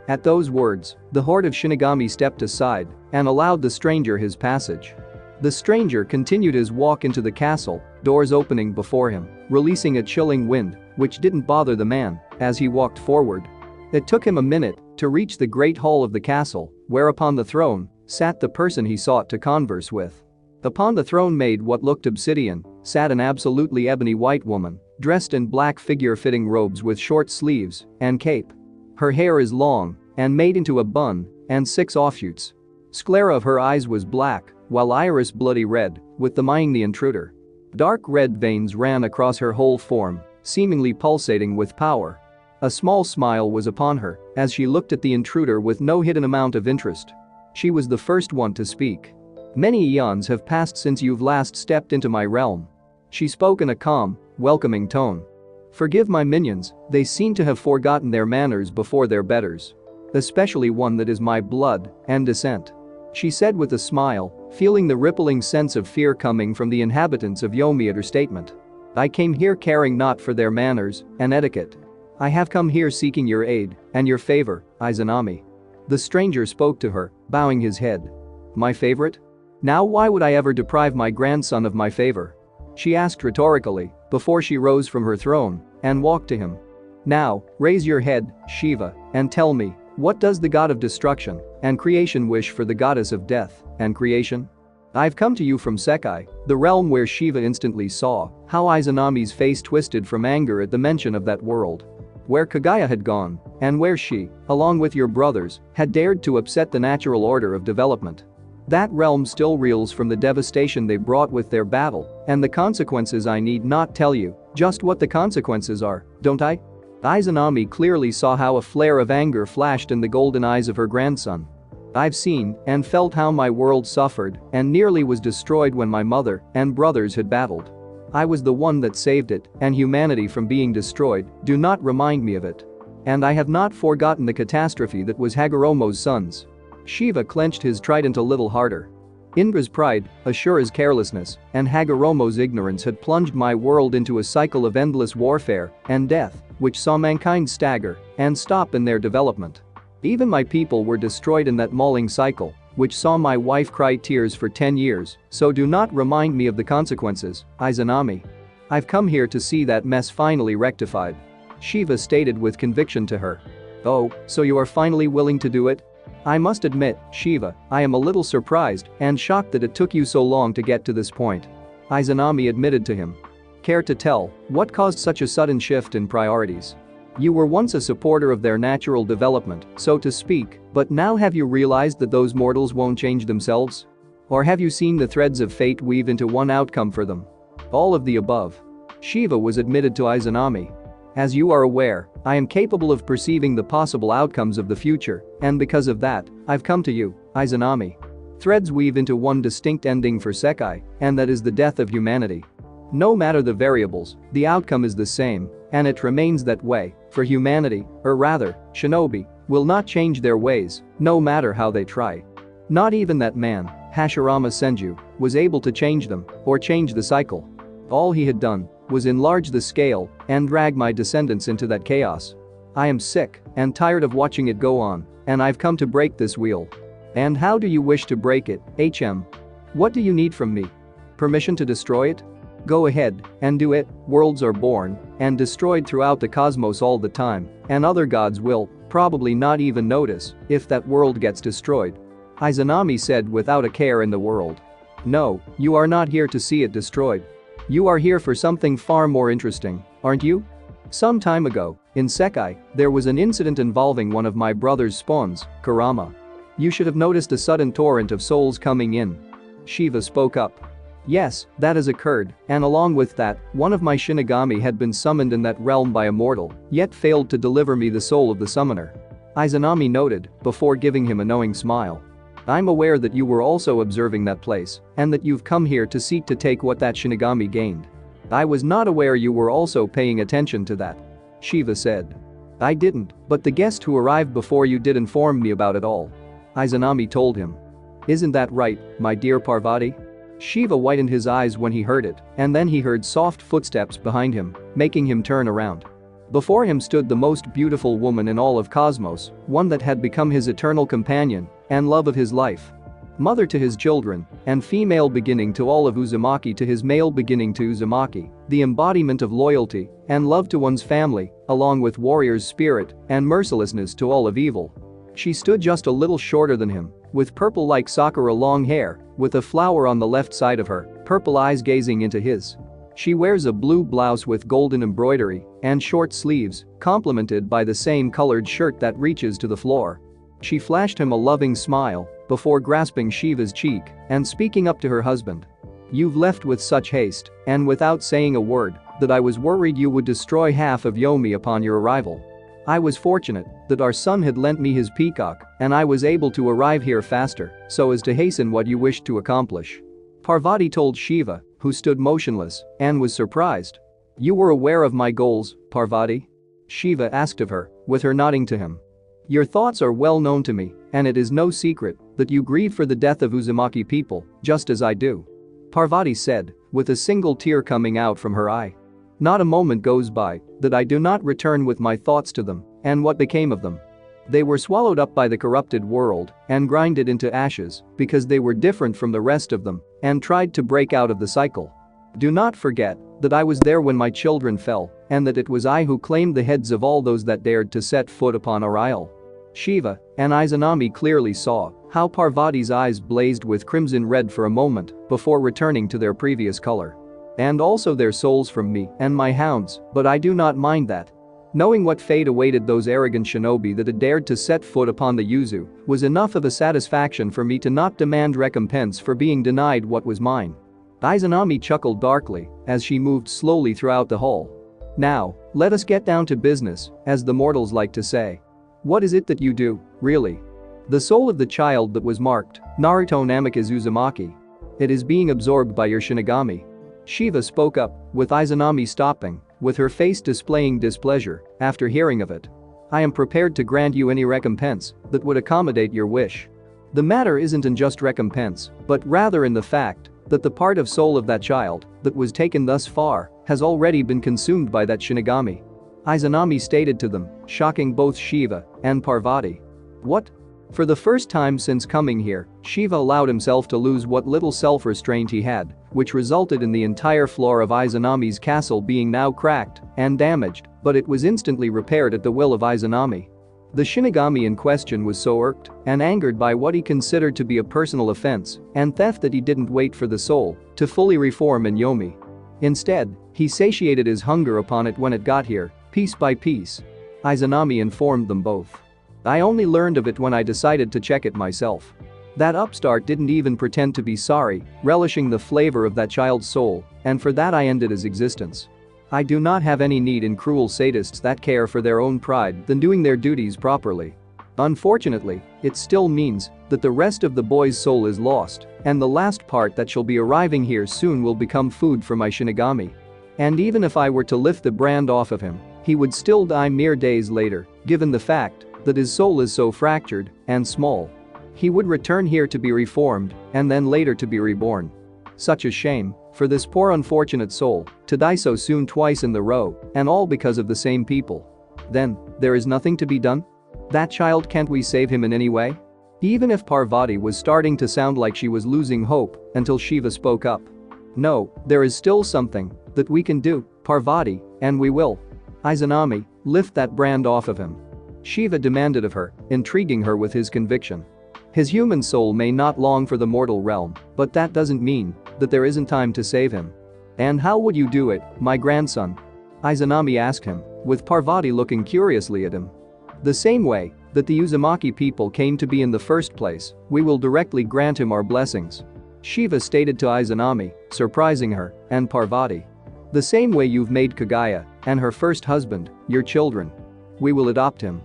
At those words, the horde of Shinigami stepped aside and allowed the stranger his passage. The stranger continued his walk into the castle, doors opening before him, releasing a chilling wind, which didn't bother the man as he walked forward. It took him a minute to reach the great hall of the castle, where upon the throne sat the person he sought to converse with. Upon the throne, made what looked obsidian, sat an absolutely ebony white woman, dressed in black figure-fitting robes with short sleeves and cape. Her hair is long and made into a bun and 6 offshoots. Sclera of her eyes was black, while iris bloody red, with them eyeing the intruder. Dark red veins ran across her whole form, seemingly pulsating with power. A small smile was upon her as she looked at the intruder with no hidden amount of interest. She was the first one to speak. "Many eons have passed since you've last stepped into my realm." She spoke in a calm, welcoming tone. "Forgive my minions, they seem to have forgotten their manners before their betters. Especially one that is my blood and descent," she said with a smile, feeling the rippling sense of fear coming from the inhabitants of Yomi at her statement. "I came here caring not for their manners and etiquette. I have come here seeking your aid and your favor, Izanami." The stranger spoke to her, bowing his head. "My favorite? Now why would I ever deprive my grandson of my favor?" she asked rhetorically before she rose from her throne and walked to him. "Now, raise your head, Shiva, and tell me, what does the god of destruction and creation wish for the goddess of death and creation?" "I've come to you from Sekai, the realm where." Shiva instantly saw how Izanami's face twisted from anger at the mention of that world. Where Kaguya had gone, and where she, along with your brothers, had dared to upset the natural order of development. That realm still reels from the devastation they brought with their battle, and the consequences I need not tell you just what the consequences are, don't I? Izanami clearly saw how a flare of anger flashed in the golden eyes of her grandson. I've seen and felt how my world suffered and nearly was destroyed when my mother and brothers had battled. I was the one that saved it and humanity from being destroyed, do not remind me of it. And I have not forgotten the catastrophe that was Hagoromo's sons. Shiva clenched his trident a little harder. Indra's pride, Ashura's carelessness, and Hagoromo's ignorance had plunged my world into a cycle of endless warfare and death, which saw mankind stagger and stop in their development. Even my people were destroyed in that mauling cycle, which saw my wife cry tears for 10 years, so do not remind me of the consequences, Izanami. I've come here to see that mess finally rectified. Shiva stated with conviction to her. Oh, so you are finally willing to do it? I must admit, Shiva, I am a little surprised and shocked that it took you so long to get to this point. Izanami admitted to him. Care to tell what caused such a sudden shift in priorities? You were once a supporter of their natural development, so to speak, but now have you realized that those mortals won't change themselves? Or have you seen the threads of fate weave into one outcome for them? All of the above. Shiva was admitted to Izanami. As you are aware, I am capable of perceiving the possible outcomes of the future, and because of that, I've come to you, Izanami. Threads weave into one distinct ending for Sekai, and that is the death of humanity. No matter the variables, the outcome is the same, and it remains that way, for humanity, or rather, Shinobi, will not change their ways, no matter how they try. Not even that man, Hashirama Senju, was able to change them, or change the cycle. All he had done was enlarge the scale and drag my descendants into that chaos. I am sick and tired of watching it go on, and I've come to break this wheel. And how do you wish to break it, HM? What do you need from me? Permission to destroy it? Go ahead and do it. Worlds are born and destroyed throughout the cosmos all the time, and other gods will probably not even notice if that world gets destroyed. Izanami said without a care in the world. No, you are not here to see it destroyed. You are here for something far more interesting, aren't you? Some time ago, in Sekai, there was an incident involving one of my brother's spawns, Kurama. You should have noticed a sudden torrent of souls coming in. Shiva spoke up. Yes, that has occurred, and along with that, one of my Shinigami had been summoned in that realm by a mortal, yet failed to deliver me the soul of the summoner. Izanami noted, before giving him a knowing smile. I'm aware that you were also observing that place, and that you've come here to seek to take what that Shinigami gained. I was not aware you were also paying attention to that. Shiva said. I didn't, but the guest who arrived before you did inform me about it all. Izanami told him. Isn't that right, my dear Parvati? Shiva widened his eyes when he heard it, and then he heard soft footsteps behind him, making him turn around. Before him stood the most beautiful woman in all of Cosmos, one that had become his eternal companion and love of his life. Mother to his children, and female beginning to all of Uzumaki to his male beginning to Uzumaki, the embodiment of loyalty and love to one's family, along with warrior's spirit and mercilessness to all of evil. She stood just a little shorter than him, with purple like Sakura long hair, with a flower on the left side of her, purple eyes gazing into his. She wears a blue blouse with golden embroidery and short sleeves, complemented by the same colored shirt that reaches to the floor. She flashed him a loving smile before grasping Shiva's cheek and speaking up to her husband. You've left with such haste and without saying a word that I was worried you would destroy half of Yomi upon your arrival. I was fortunate that our son had lent me his peacock and I was able to arrive here faster so as to hasten what you wished to accomplish. Parvati told Shiva, who stood motionless and was surprised. You were aware of my goals, Parvati? Shiva asked of her, with her nodding to him. Your thoughts are well known to me, and it is no secret that you grieve for the death of Uzumaki people, just as I do. Parvati said, with a single tear coming out from her eye. Not a moment goes by that I do not return with my thoughts to them and what became of them. They were swallowed up by the corrupted world and grinded into ashes because they were different from the rest of them and tried to break out of the cycle. Do not forget that I was there when my children fell and that it was I who claimed the heads of all those that dared to set foot upon our isle. Shiva and Izanami clearly saw how Parvati's eyes blazed with crimson red for a moment before returning to their previous color. And also their souls from me and my hounds, but I do not mind that. Knowing what fate awaited those arrogant shinobi that had dared to set foot upon the Yuzu was enough of a satisfaction for me to not demand recompense for being denied what was mine. Izanami chuckled darkly as she moved slowly throughout the hall. Now, let us get down to business, as the mortals like to say. What is it that you do, really? The soul of the child that was marked, Naruto Namikaze Uzumaki. It is being absorbed by your Shinigami. Shiva spoke up, with Izanami stopping, with her face displaying displeasure after hearing of it. I am prepared to grant you any recompense that would accommodate your wish. The matter isn't in just recompense, but rather in the fact that the part of soul of that child that was taken thus far has already been consumed by that Shinigami. Izanami stated to them, shocking both Shiva and Parvati. What? For the first time since coming here, Shiva allowed himself to lose what little self-restraint he had, which resulted in the entire floor of Izanami's castle being now cracked and damaged, but it was instantly repaired at the will of Izanami. The Shinigami in question was so irked and angered by what he considered to be a personal offense and theft that he didn't wait for the soul to fully reform in Yomi. Instead, he satiated his hunger upon it when it got here, piece by piece. Izanami informed them both. I only learned of it when I decided to check it myself. That upstart didn't even pretend to be sorry, relishing the flavor of that child's soul, and for that I ended his existence. I do not have any need in cruel sadists that care for their own pride than doing their duties properly. Unfortunately, it still means that the rest of the boy's soul is lost, and the last part that shall be arriving here soon will become food for my Shinigami. And even if I were to lift the brand off of him, he would still die mere days later, given the fact that his soul is so fractured and small. He would return here to be reformed and then later to be reborn. Such a shame for this poor unfortunate soul to die so soon twice in the row, and all because of the same people. Then, there is nothing to be done? That child, can't we save him in any way? Even if Parvati was starting to sound like she was losing hope until Shiva spoke up. No, there is still something that we can do, Parvati, and we will. Izanami, lift that brand off of him. Shiva demanded of her, intriguing her with his conviction. His human soul may not long for the mortal realm, but that doesn't mean that there isn't time to save him. And how would you do it, my grandson? Izanami asked him, with Parvati looking curiously at him. The same way that the Uzumaki people came to be in the first place, we will directly grant him our blessings. Shiva stated to Izanami, surprising her and Parvati. The same way you've made Kaguya and her first husband your children. We will adopt him.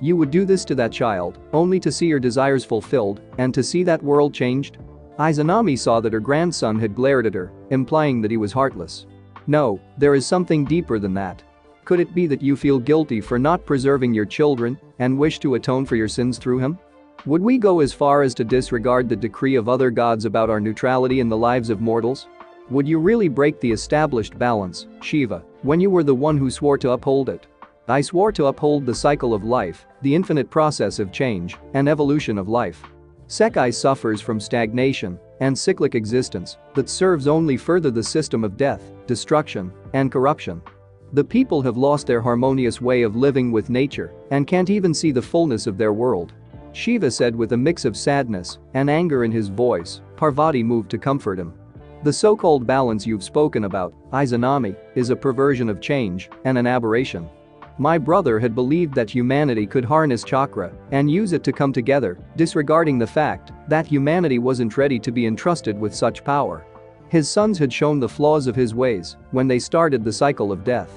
You would do this to that child, only to see your desires fulfilled and to see that world changed? Izanami saw that her grandson had glared at her, implying that he was heartless. No, there is something deeper than that. Could it be that you feel guilty for not preserving your children and wish to atone for your sins through him? Would we go as far as to disregard the decree of other gods about our neutrality in the lives of mortals? Would you really break the established balance, Shiva, when you were the one who swore to uphold it? I swore to uphold the cycle of life, the infinite process of change and evolution of life. Sekai suffers from stagnation and cyclic existence that serves only further the system of death, destruction, and corruption. The people have lost their harmonious way of living with nature and can't even see the fullness of their world. Shiva said with a mix of sadness and anger in his voice. Parvati moved to comfort him. The so-called balance you've spoken about, Izanami, is a perversion of change and an aberration. My brother had believed that humanity could harness chakra and use it to come together, disregarding the fact that humanity wasn't ready to be entrusted with such power. His sons had shown the flaws of his ways when they started the cycle of death.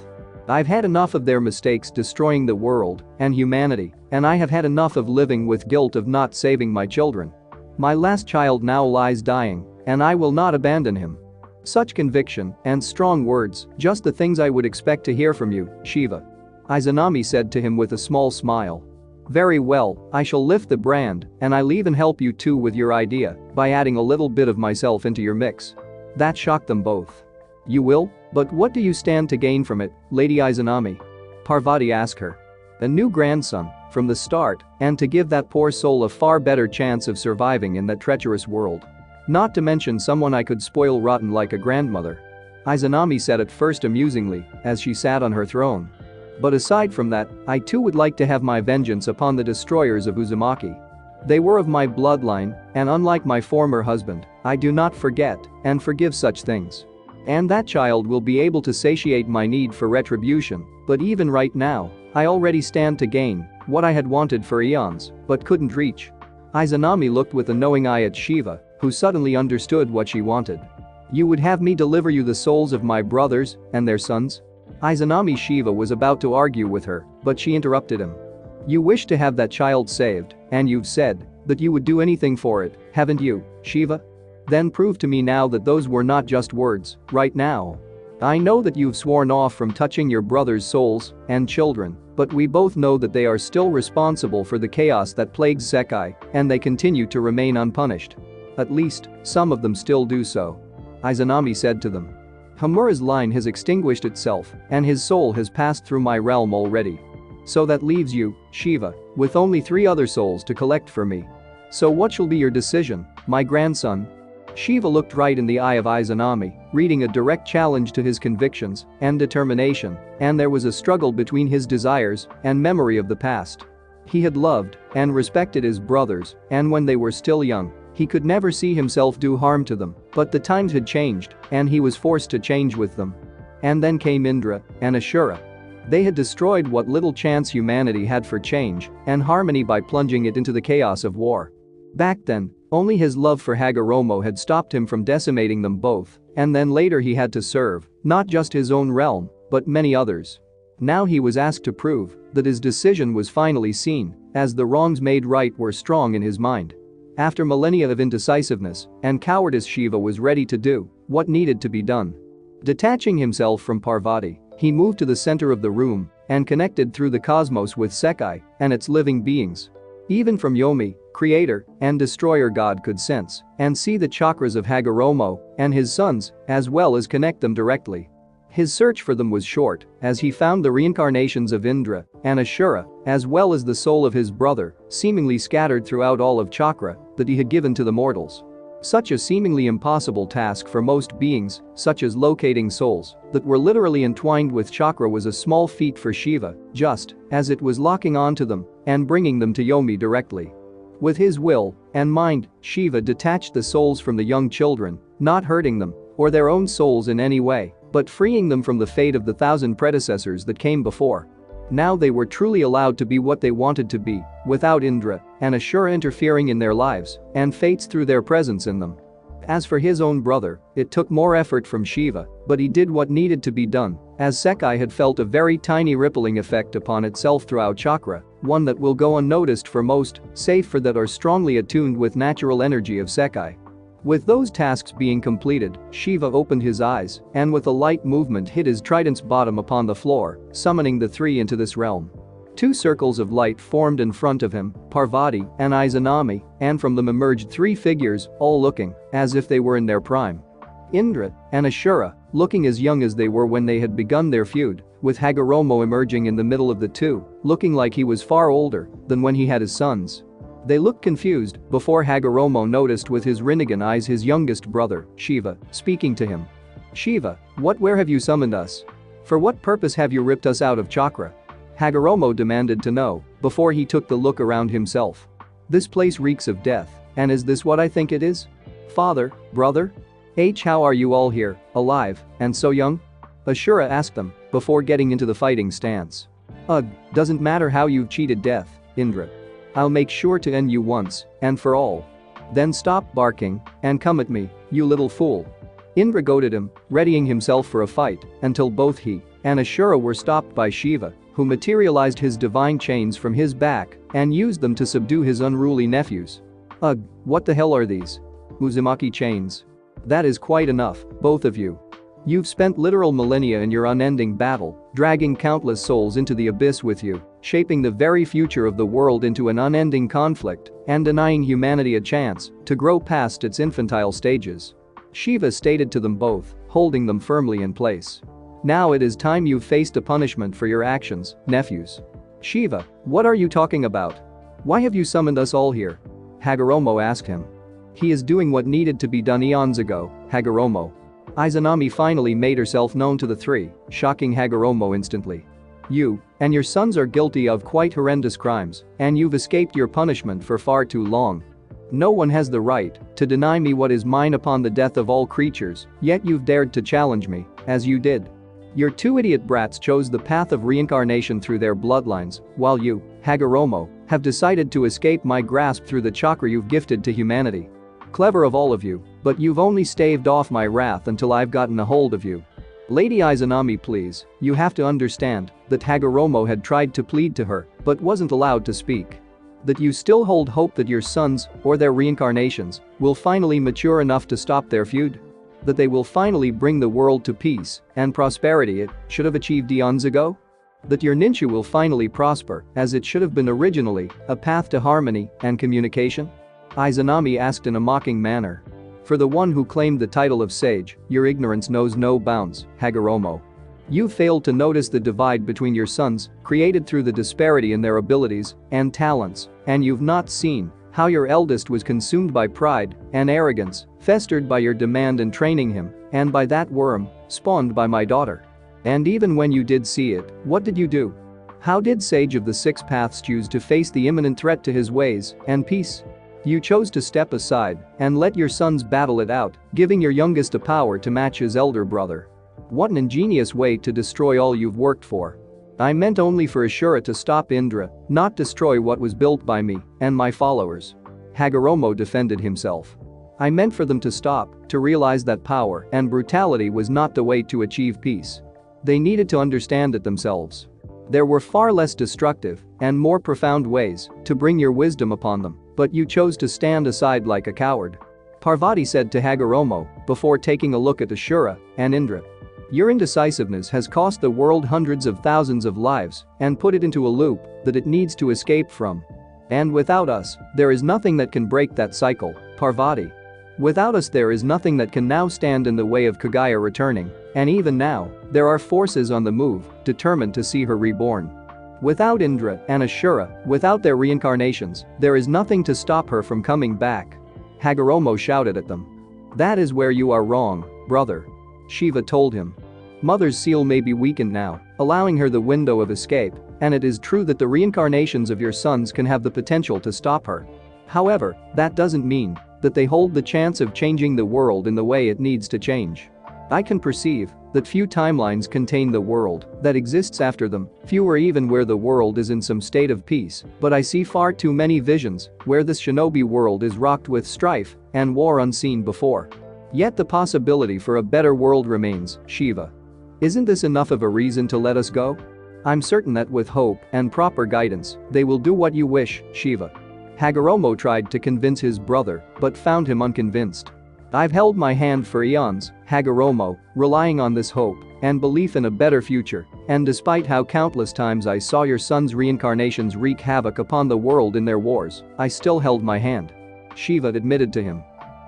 I've had enough of their mistakes destroying the world and humanity, and I have had enough of living with guilt of not saving my children. My last child now lies dying, and I will not abandon him. Such conviction and strong words, just the things I would expect to hear from you, Shiva. Izanami said to him with a small smile. Very well, I shall lift the brand, and I'll even help you too with your idea by adding a little bit of myself into your mix. That shocked them both. You will? But what do you stand to gain from it, Lady Izanami? Parvati asked her. A new grandson, from the start, and to give that poor soul a far better chance of surviving in that treacherous world. Not to mention someone I could spoil rotten like a grandmother. Izanami said at first amusingly, as she sat on her throne. But aside from that, I too would like to have my vengeance upon the destroyers of Uzumaki. They were of my bloodline, and unlike my former husband, I do not forget and forgive such things. And that child will be able to satiate my need for retribution, but even right now, I already stand to gain what I had wanted for eons, but couldn't reach. Izanami looked with a knowing eye at Shiva, who suddenly understood what she wanted. You would have me deliver you the souls of my brothers and their sons? Izanami Shiva was about to argue with her, but she interrupted him. You wish to have that child saved, and you've said that you would do anything for it, haven't you, Shiva? Then prove to me now that those were not just words, right now. I know that you've sworn off from touching your brother's souls and children, but we both know that they are still responsible for the chaos that plagues Sekai, and they continue to remain unpunished. At least, some of them still do so. Izanami said to them. Hamura's line has extinguished itself, and his soul has passed through my realm already. So that leaves you, Shiva, with only 3 other souls to collect for me. So what shall be your decision, my grandson? Shiva looked right in the eye of Izanami, reading a direct challenge to his convictions and determination, and there was a struggle between his desires and memory of the past. He had loved and respected his brothers, and when they were still young, he could never see himself do harm to them, but the times had changed, and he was forced to change with them. And then came Indra and Ashura. They had destroyed what little chance humanity had for change and harmony by plunging it into the chaos of war. Back then, only his love for Hagoromo had stopped him from decimating them both, and then later he had to serve, not just his own realm, but many others. Now he was asked to prove that his decision was finally seen, as the wrongs made right were strong in his mind. After millennia of indecisiveness and cowardice, Shiva was ready to do what needed to be done. Detaching himself from Parvati, he moved to the center of the room and connected through the cosmos with Sekai and its living beings. Even from Yomi, creator and destroyer god could sense and see the chakras of Hagoromo and his sons, as well as connect them directly. His search for them was short, as he found the reincarnations of Indra and Ashura, as well as the soul of his brother, seemingly scattered throughout all of chakra that he had given to the mortals. Such a seemingly impossible task for most beings, such as locating souls that were literally entwined with chakra, was a small feat for Shiva, just as it was locking onto them and bringing them to Yomi directly. With his will and mind, Shiva detached the souls from the young children, not hurting them or their own souls in any way, but freeing them from the fate of the 1,000 predecessors that came before. Now they were truly allowed to be what they wanted to be, without Indra and Ashura interfering in their lives and fates through their presence in them. As for his own brother, it took more effort from Shiva, but he did what needed to be done, as Sekai had felt a very tiny rippling effect upon itself throughout chakra, one that will go unnoticed for most, save for that are strongly attuned with natural energy of Sekai. With those tasks being completed, Shiva opened his eyes and with a light movement hit his trident's bottom upon the floor, summoning the 3 into this realm. 2 circles of light formed in front of him, Parvati and Izanami, and from them emerged 3 figures, all looking as if they were in their prime. Indra and Ashura, looking as young as they were when they had begun their feud, with Hagoromo emerging in the middle of the 2, looking like he was far older than when he had his sons. They looked confused before Hagoromo noticed with his Rinnegan eyes his youngest brother, Shiva, speaking to him. Shiva, where have you summoned us? For what purpose have you ripped us out of chakra? Hagoromo demanded to know before he took the look around himself. This place reeks of death, and is this what I think it is? Father, brother? How are you all here, alive, and so young? Ashura asked them before getting into the fighting stance. Ugh, doesn't matter how you've cheated death, Indra. I'll make sure to end you once and for all. Then stop barking and come at me, you little fool. Indra goaded him, readying himself for a fight, until both he and Ashura were stopped by Shiva, who materialized his divine chains from his back and used them to subdue his unruly nephews. Ugh, what the hell are these? Uzumaki chains. That is quite enough, both of you. You've spent literal millennia in your unending battle, dragging countless souls into the abyss with you, shaping the very future of the world into an unending conflict, and denying humanity a chance to grow past its infantile stages. Shiva stated to them both, holding them firmly in place. Now it is time you faced a punishment for your actions, nephews. Shiva, what are you talking about? Why have you summoned us all here? Hagoromo asked him. He is doing what needed to be done eons ago, Hagoromo. Izanami finally made herself known to the 3, shocking Hagoromo instantly. You and your sons are guilty of quite horrendous crimes, and you've escaped your punishment for far too long. No one has the right to deny me what is mine upon the death of all creatures, yet you've dared to challenge me, as you did. Your two idiot brats chose the path of reincarnation through their bloodlines, while you, Hagoromo, have decided to escape my grasp through the chakra you've gifted to humanity. Clever of all of you, but you've only staved off my wrath until I've gotten a hold of you. Lady Izanami, please, you have to understand that Hagoromo had tried to plead to her, but wasn't allowed to speak. That you still hold hope that your sons, or their reincarnations, will finally mature enough to stop their feud. That they will finally bring the world to peace and prosperity it should have achieved eons ago. That your ninja will finally prosper, as it should have been originally, a path to harmony and communication. Izanami asked in a mocking manner. For the one who claimed the title of sage, your ignorance knows no bounds, Hagoromo. You failed to notice the divide between your sons, created through the disparity in their abilities and talents, and you've not seen how your eldest was consumed by pride and arrogance, festered by your demand in training him, and by that worm, spawned by my daughter. And even when you did see it, what did you do? How did Sage of the Six Paths choose to face the imminent threat to his ways and peace? You chose to step aside and let your sons battle it out, giving your youngest a power to match his elder brother. What an ingenious way to destroy all you've worked for. I meant only for Ashura to stop Indra, not destroy what was built by me and my followers. Hagoromo defended himself. I meant for them to stop, to realize that power and brutality was not the way to achieve peace. They needed to understand it themselves. There were far less destructive and more profound ways to bring your wisdom upon them, but you chose to stand aside like a coward. Parvati said to Hagoromo before taking a look at Ashura and Indra. Your indecisiveness has cost the world hundreds of thousands of lives and put it into a loop that it needs to escape from. And without us, there is nothing that can break that cycle, Parvati. Without us there is nothing that can now stand in the way of Kaguya returning, and even now, there are forces on the move, determined to see her reborn. Without Indra and Ashura, without their reincarnations, there is nothing to stop her from coming back. Hagoromo shouted at them. That is where you are wrong, brother. Shiva told him. Mother's seal may be weakened now, allowing her the window of escape, and it is true that the reincarnations of your sons can have the potential to stop her. However, that doesn't mean that they hold the chance of changing the world in the way it needs to change. I can perceive that few timelines contain the world that exists after them, fewer even where the world is in some state of peace, but I see far too many visions where this shinobi world is rocked with strife and war unseen before. Yet the possibility for a better world remains, Shiva. Isn't this enough of a reason to let us go? I'm certain that with hope and proper guidance, they will do what you wish, Shiva. Hagoromo tried to convince his brother, but found him unconvinced. I've held my hand for eons, Hagoromo, relying on this hope and belief in a better future, and despite how countless times I saw your sons' reincarnations wreak havoc upon the world in their wars, I still held my hand. Shiva admitted to him.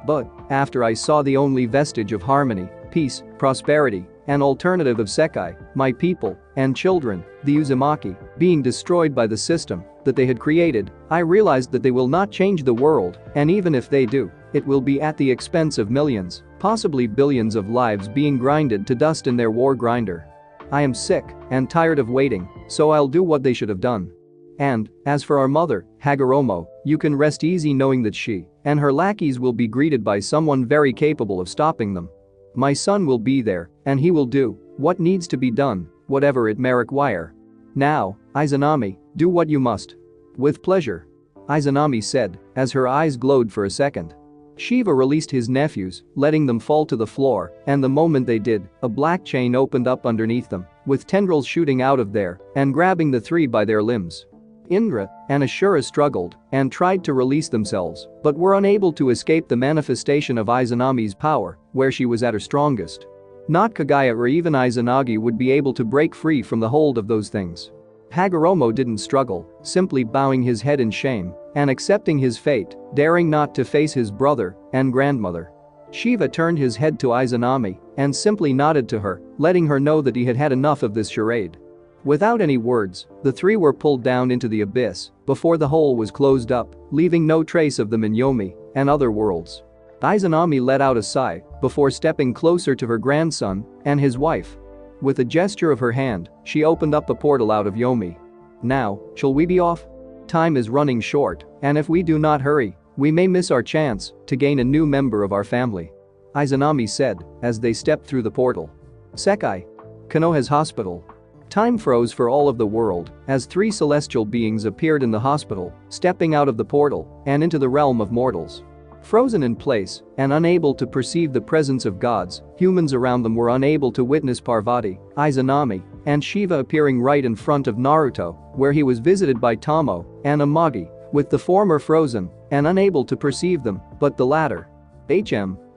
But, after I saw the only vestige of harmony, peace, prosperity, and alternative of Sekai, my people, and children, the Uzumaki, being destroyed by the system that they had created, I realized that they will not change the world, and even if they do, it will be at the expense of millions, possibly billions of lives being grinded to dust in their war grinder. I am sick and tired of waiting, so I'll do what they should have done. And, as for our mother, Hagoromo, you can rest easy knowing that she and her lackeys will be greeted by someone very capable of stopping them. My son will be there, and he will do what needs to be done, whatever it may require. Now, Izanami, do what you must. With pleasure. Izanami said, as her eyes glowed for a second. Shiva released his nephews, letting them fall to the floor, and the moment they did, a black chain opened up underneath them, with tendrils shooting out of there and grabbing the three by their limbs. Indra and Ashura struggled and tried to release themselves, but were unable to escape the manifestation of Izanami's power, where she was at her strongest. Not Kaguya or even Izanagi would be able to break free from the hold of those things. Hagoromo didn't struggle, simply bowing his head in shame and accepting his fate, daring not to face his brother and grandmother. Shiva turned his head to Izanami and simply nodded to her, letting her know that he had had enough of this charade. Without any words, the three were pulled down into the abyss before the hole was closed up, leaving no trace of them in Yomi and other worlds. Izanami let out a sigh before stepping closer to her grandson and his wife. With a gesture of her hand, she opened up a portal out of Yomi. Now, shall we be off? Time is running short, and if we do not hurry, We may miss our chance to gain a new member of our family," Izanami said as they stepped through the portal. Sekai. Konoha's hospital. Time froze for all of the world as three celestial beings appeared in the hospital, stepping out of the portal and into the realm of mortals. Frozen in place and unable to perceive the presence of gods, humans around them were unable to witness Parvati, Izanami, and Shiva appearing right in front of Naruto, where he was visited by Tomo and Amagi, with the former frozen and unable to perceive them, but the latter.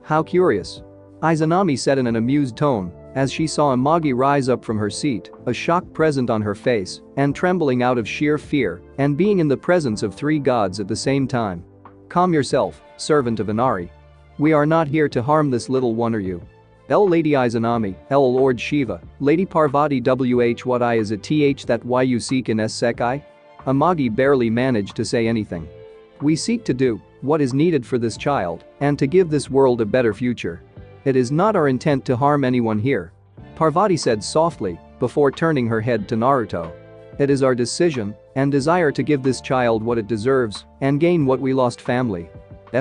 How curious. Izanami said in an amused tone as she saw Amagi rise up from her seat, a shock present on her face and trembling out of sheer fear and being in the presence of three gods at the same time. Calm yourself, servant of Inari. We are not here to harm this little one or you. L Lady Izanami, L Lord Shiva, Lady Parvati what I is it that why you seek in S Sekai? Amagi barely managed to say anything. We seek to do what is needed for this child and to give this world a better future. It is not our intent to harm anyone here. Parvati said softly before turning her head to Naruto. It is our decision and desire to give this child what it deserves and gain what we lost family.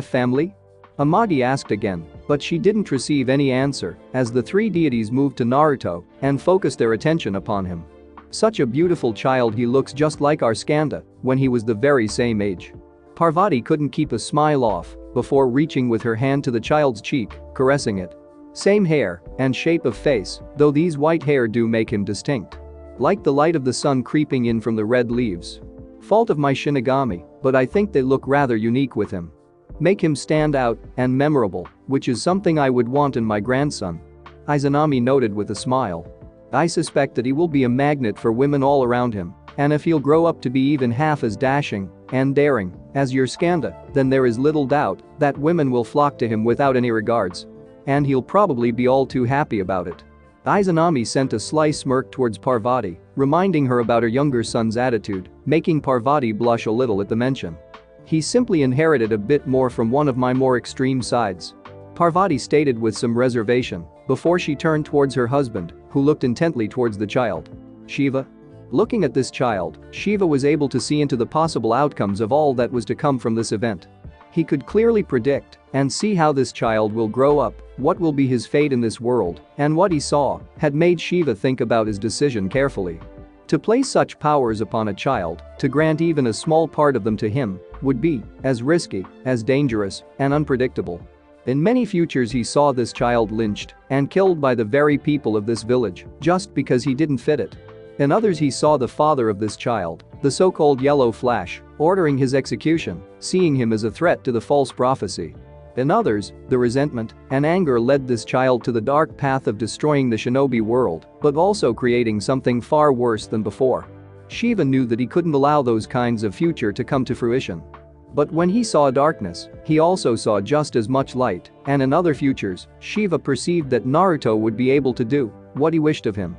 Family? Amagi asked again, but she didn't receive any answer as the three deities moved to Naruto and focused their attention upon him. Such a beautiful child, he looks just like our Skanda when he was the very same age. Parvati couldn't keep a smile off before reaching with her hand to the child's cheek, caressing it. Same hair and shape of face, though these white hair do make him distinct. Like the light of the sun creeping in from the red leaves. Fault of my Shinigami, but I think they look rather unique with him. Make him stand out and memorable, which is something I would want in my grandson. Izanami noted with a smile. I suspect that he will be a magnet for women all around him, and if he'll grow up to be even half as dashing and daring as your Skanda, then there is little doubt that women will flock to him without any regards. And he'll probably be all too happy about it. Izanami sent a sly smirk towards Parvati, reminding her about her younger son's attitude, making Parvati blush a little at the mention. He simply inherited a bit more from one of my more extreme sides. Parvati stated with some reservation before she turned towards her husband, who looked intently towards the child. Shiva? Looking at this child, Shiva was able to see into the possible outcomes of all that was to come from this event. He could clearly predict and see how this child will grow up, what will be his fate in this world, and what he saw had made Shiva think about his decision carefully. To place such powers upon a child, to grant even a small part of them to him, would be as risky, as dangerous, and unpredictable. In many futures he saw this child lynched and killed by the very people of this village just because he didn't fit it. In others he saw the father of this child, the so-called Yellow Flash, ordering his execution, seeing him as a threat to the false prophecy. In others, the resentment and anger led this child to the dark path of destroying the Shinobi world, but also creating something far worse than before. Shiva knew that he couldn't allow those kinds of future to come to fruition. But when he saw darkness, he also saw just as much light, and in other futures, Shiva perceived that Naruto would be able to do what he wished of him.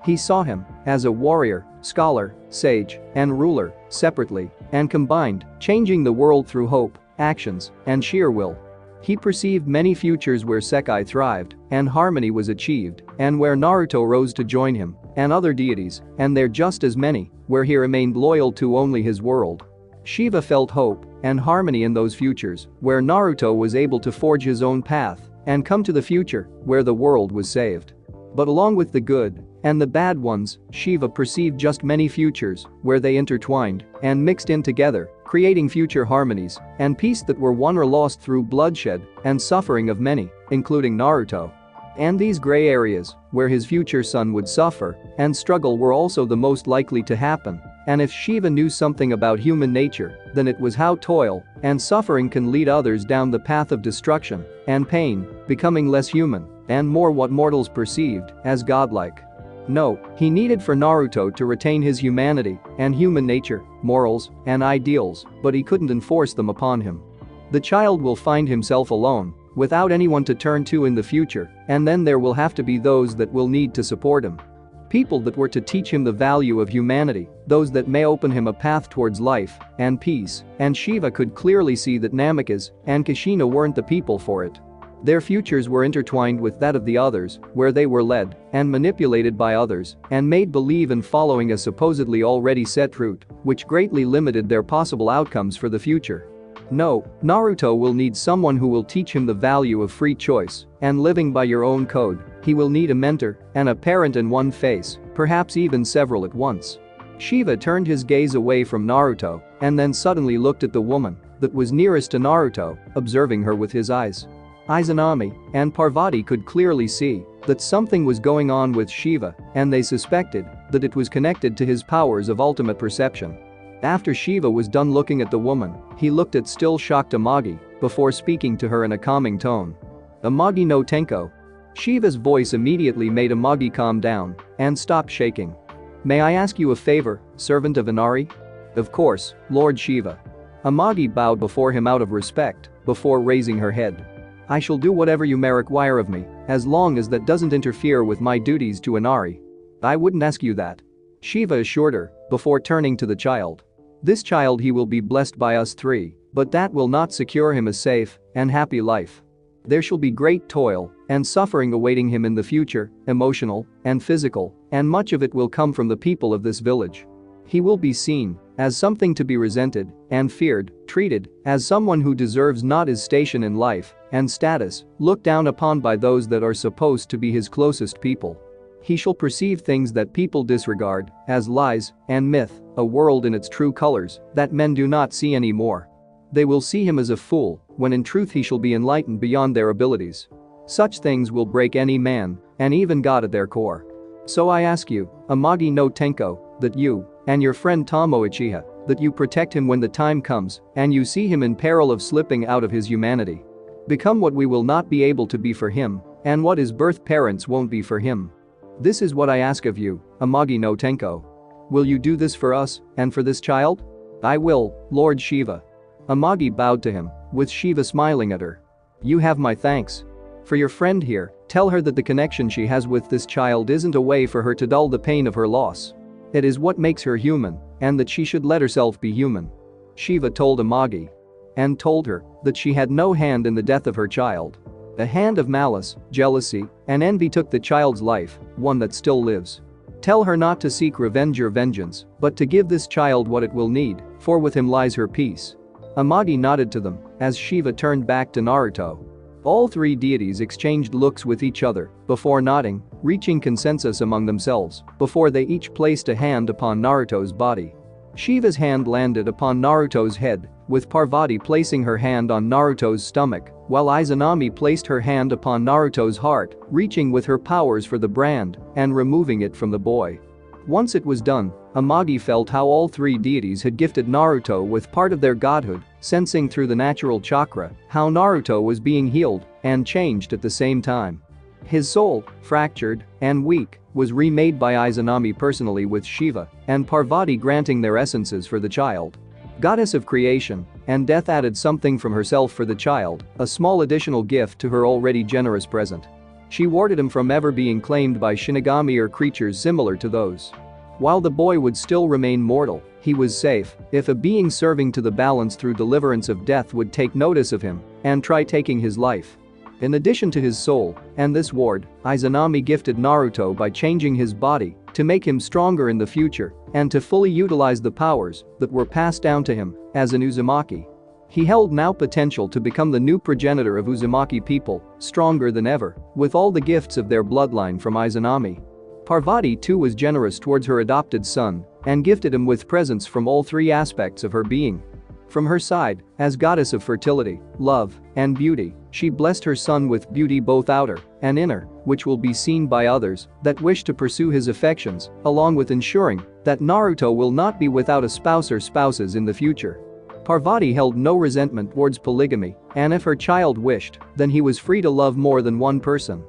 He saw him as a warrior, scholar, sage, and ruler, separately and combined, changing the world through hope, actions, and sheer will. He perceived many futures where Sekai thrived and harmony was achieved, and where Naruto rose to join him and other deities, and there just as many where he remained loyal to only his world. Shiva felt hope and harmony in those futures where Naruto was able to forge his own path and come to the future where the world was saved. But along with the good and the bad ones, Shiva perceived just many futures where they intertwined and mixed in together, creating future harmonies and peace that were won or lost through bloodshed and suffering of many, including Naruto. And these gray areas, where his future son would suffer and struggle, were also the most likely to happen. And if Shiva knew something about human nature, then it was how toil and suffering can lead others down the path of destruction and pain, becoming less human and more what mortals perceived as godlike. No, he needed for Naruto to retain his humanity and human nature, morals, and ideals, but he couldn't enforce them upon him. The child will find himself alone, without anyone to turn to in the future, and then there will have to be those that will need to support him. People that were to teach him the value of humanity, those that may open him a path towards life and peace, and Shiva could clearly see that Namikaze and Kushina weren't the people for it. Their futures were intertwined with that of the others, where they were led and manipulated by others and made believe in following a supposedly already set route, which greatly limited their possible outcomes for the future. No, Naruto will need someone who will teach him the value of free choice and living by your own code. He will need a mentor and a parent in one face, perhaps even several at once. Shiva turned his gaze away from Naruto and then suddenly looked at the woman that was nearest to Naruto, observing her with his eyes. Izanami and Parvati could clearly see that something was going on with Shiva, and they suspected that it was connected to his powers of ultimate perception. After Shiva was done looking at the woman, he looked at still shocked Amagi before speaking to her in a calming tone. Amagi no Tenko. Shiva's voice immediately made Amagi calm down and stop shaking. May I ask you a favor, servant of Inari? Of course, Lord Shiva. Amagi bowed before him out of respect before raising her head. I shall do whatever you may require of me, as long as that doesn't interfere with my duties to Inari. I wouldn't ask you that. Shiva assured her before turning to the child. This child he will be blessed by us three, but that will not secure him a safe and happy life. There shall be great toil and suffering awaiting him in the future, emotional and physical, and much of it will come from the people of this village. He will be seen as something to be resented and feared, treated as someone who deserves not his station in life and status, looked down upon by those that are supposed to be his closest people. He shall perceive things that people disregard as lies and myth, a world in its true colors that men do not see anymore. They will see him as a fool, when in truth he shall be enlightened beyond their abilities. Such things will break any man, and even God at their core. So I ask you, Amagi no Tenko, that you and your friend Tomo Uchiha, that you protect him when the time comes and you see him in peril of slipping out of his humanity. Become what we will not be able to be for him, and what his birth parents won't be for him. This is what I ask of you, Amagi no Tenko. Will you do this for us and for this child? I will, Lord Shiva. Amagi bowed to him, with Shiva smiling at her. You have my thanks. For your friend here, tell her that the connection she has with this child isn't a way for her to dull the pain of her loss. It is what makes her human, and that she should let herself be human. Shiva told Amagi. And told her that she had no hand in the death of her child. A hand of malice, jealousy, and envy took the child's life, one that still lives. Tell her not to seek revenge or vengeance, but to give this child what it will need, for with him lies her peace. Amagi nodded to them as Shiva turned back to Naruto. All three deities exchanged looks with each other before nodding, reaching consensus among themselves before they each placed a hand upon Naruto's body. Shiva's hand landed upon Naruto's head, with Parvati placing her hand on Naruto's stomach, while Izanami placed her hand upon Naruto's heart, reaching with her powers for the brand and removing it from the boy. Once it was done, Amagi felt how all three deities had gifted Naruto with part of their godhood, sensing through the natural chakra how Naruto was being healed and changed at the same time. His soul, fractured and weak, was remade by Izanami personally with Shiva and Parvati granting their essences for the child. Goddess of creation and death added something from herself for the child, a small additional gift to her already generous present. She warded him from ever being claimed by Shinigami or creatures similar to those. While the boy would still remain mortal, he was safe if a being serving to the balance through deliverance of death would take notice of him and try taking his life. In addition to his soul and this ward, Izanami gifted Naruto by changing his body to make him stronger in the future and to fully utilize the powers that were passed down to him as an Uzumaki. He held now potential to become the new progenitor of Uzumaki people, stronger than ever, with all the gifts of their bloodline from Izanami. Parvati too was generous towards her adopted son and gifted him with presents from all three aspects of her being. From her side, as goddess of fertility, love, and beauty, she blessed her son with beauty both outer and inner, which will be seen by others that wish to pursue his affections, along with ensuring that Naruto will not be without a spouse or spouses in the future. Parvati held no resentment towards polygamy, and if her child wished, then he was free to love more than one person.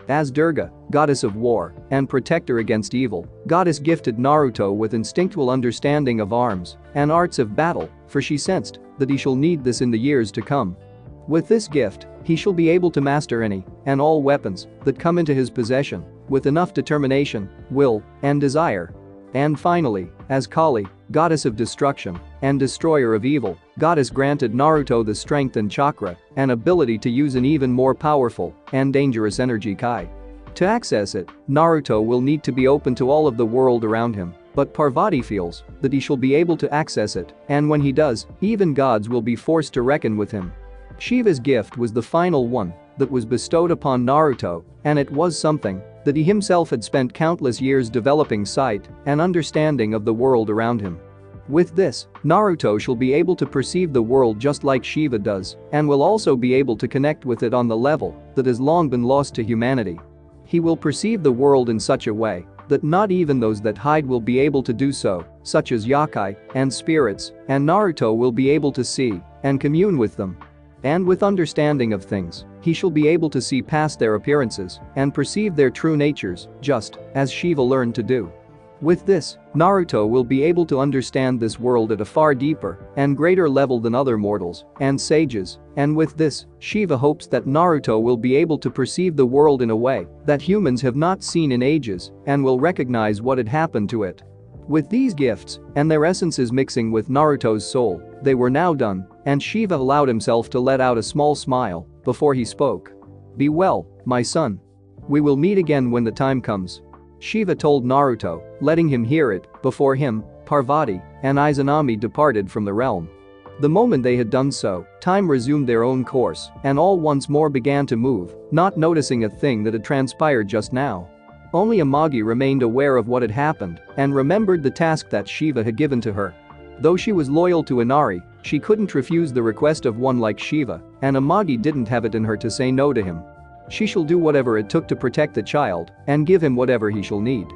As Durga, goddess of war and protector against evil, goddess gifted Naruto with instinctual understanding of arms and arts of battle, for she sensed that he shall need this in the years to come. With this gift, he shall be able to master any and all weapons that come into his possession with enough determination, will, and desire. And finally, as Kali, goddess of destruction and destroyer of evil, goddess granted Naruto the strength and chakra and ability to use an even more powerful and dangerous energy Kai. To access it, Naruto will need to be open to all of the world around him But Parvati feels that he shall be able to access it, and when he does, even gods will be forced to reckon with him. Shiva's gift was the final one that was bestowed upon Naruto, and it was something that he himself had spent countless years developing sight and understanding of the world around him. With this, Naruto shall be able to perceive the world just like Shiva does, and will also be able to connect with it on the level that has long been lost to humanity. He will perceive the world in such a way that not even those that hide will be able to do so, such as yokai and spirits, and Naruto will be able to see and commune with them. And with understanding of things, he shall be able to see past their appearances and perceive their true natures, just as Shiva learned to do. With this, Naruto will be able to understand this world at a far deeper and greater level than other mortals and sages, and with this, Shiva hopes that Naruto will be able to perceive the world in a way that humans have not seen in ages and will recognize what had happened to it. With these gifts and their essences mixing with Naruto's soul, they were now done, and Shiva allowed himself to let out a small smile before he spoke. "Be well, my son. We will meet again when the time comes," Shiva told Naruto, letting him hear it before him, Parvati, and Izanami departed from the realm. The moment they had done so, time resumed their own course, and all once more began to move, not noticing a thing that had transpired just now. Only Amagi remained aware of what had happened and remembered the task that Shiva had given to her. Though she was loyal to Inari, she couldn't refuse the request of one like Shiva, and Amagi didn't have it in her to say no to him. She shall do whatever it took to protect the child and give him whatever he shall need.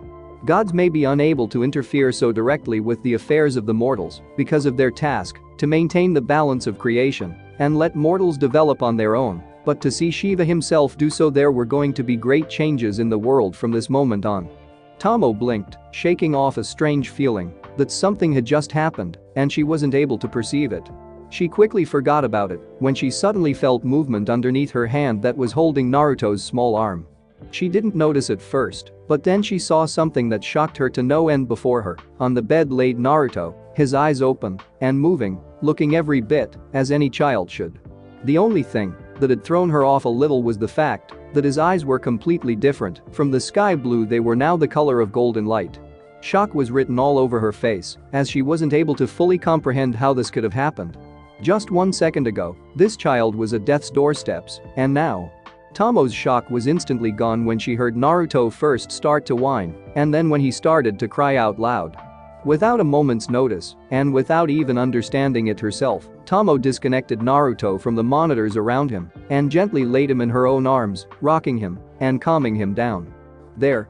Gods may be unable to interfere so directly with the affairs of the mortals because of their task to maintain the balance of creation and let mortals develop on their own, but to see Shiva himself do so, there were going to be great changes in the world from this moment on. Tomo blinked, shaking off a strange feeling that something had just happened and she wasn't able to perceive it. She quickly forgot about it when she suddenly felt movement underneath her hand that was holding Naruto's small arm. She didn't notice at first, but then she saw something that shocked her to no end before her. On the bed laid Naruto, his eyes open and moving, looking every bit as any child should. The only thing that had thrown her off a little was the fact that his eyes were completely different. From the sky blue, they were now the color of golden light. Shock was written all over her face as she wasn't able to fully comprehend how this could have happened. Just 1 second ago, this child was at death's doorsteps, and now. Tomo's shock was instantly gone when she heard Naruto first start to whine, and then when he started to cry out loud. Without a moment's notice, and without even understanding it herself, Tomo disconnected Naruto from the monitors around him and gently laid him in her own arms, rocking him and calming him down. There,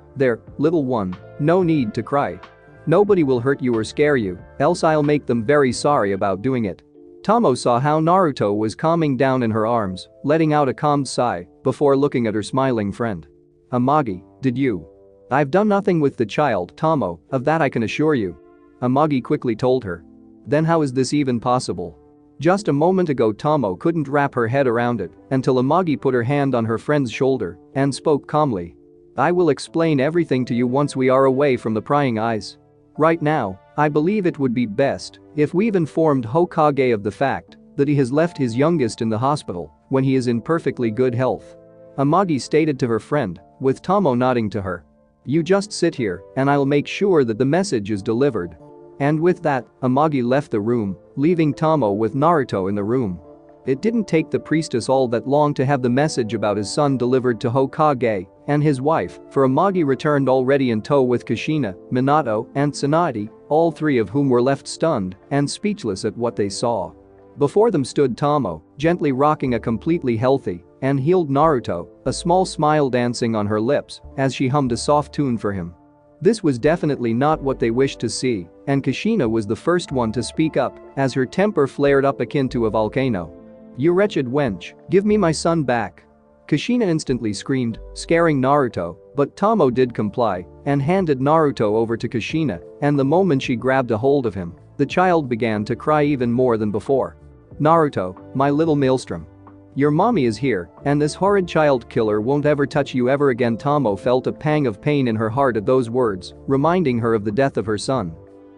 little one, no need to cry. Nobody will hurt you or scare you, else I'll make them very sorry about doing it. Tomo saw how Naruto was calming down in her arms, letting out a calmed sigh before looking at her smiling friend. "Amagi, did you?" "I've done nothing with the child, Tomo, of that I can assure you," Amagi quickly told her. "Then how is this even possible?" Just a moment ago Tomo couldn't wrap her head around it until Amagi put her hand on her friend's shoulder and spoke calmly. "I will explain everything to you once we are away from the prying eyes. Right now, I believe it would be best if we've informed Hokage of the fact that he has left his youngest in the hospital when he is in perfectly good health," Amagi stated to her friend, with Tomo nodding to her. "You just sit here and I'll make sure that the message is delivered." And with that, Amagi left the room, leaving Tomo with Naruto in the room. It didn't take the priestess all that long to have the message about his son delivered to Hokage and his wife, for Amagi returned already in tow with Kushina, Minato, and Tsunade, all three of whom were left stunned and speechless at what they saw. Before them stood Tomo, gently rocking a completely healthy and healed Naruto, a small smile dancing on her lips as she hummed a soft tune for him. This was definitely not what they wished to see, and Kushina was the first one to speak up as her temper flared up akin to a volcano. "You wretched wench, give me my son back!" Kushina instantly screamed, scaring Naruto, but Tomo did comply and handed Naruto over to Kushina, and the moment she grabbed a hold of him, the child began to cry even more than before. "Naruto, my little maelstrom. Your mommy is here, and this horrid child killer won't ever touch you ever again." Tomo felt a pang of pain in her heart at those words, reminding her of the death of her son.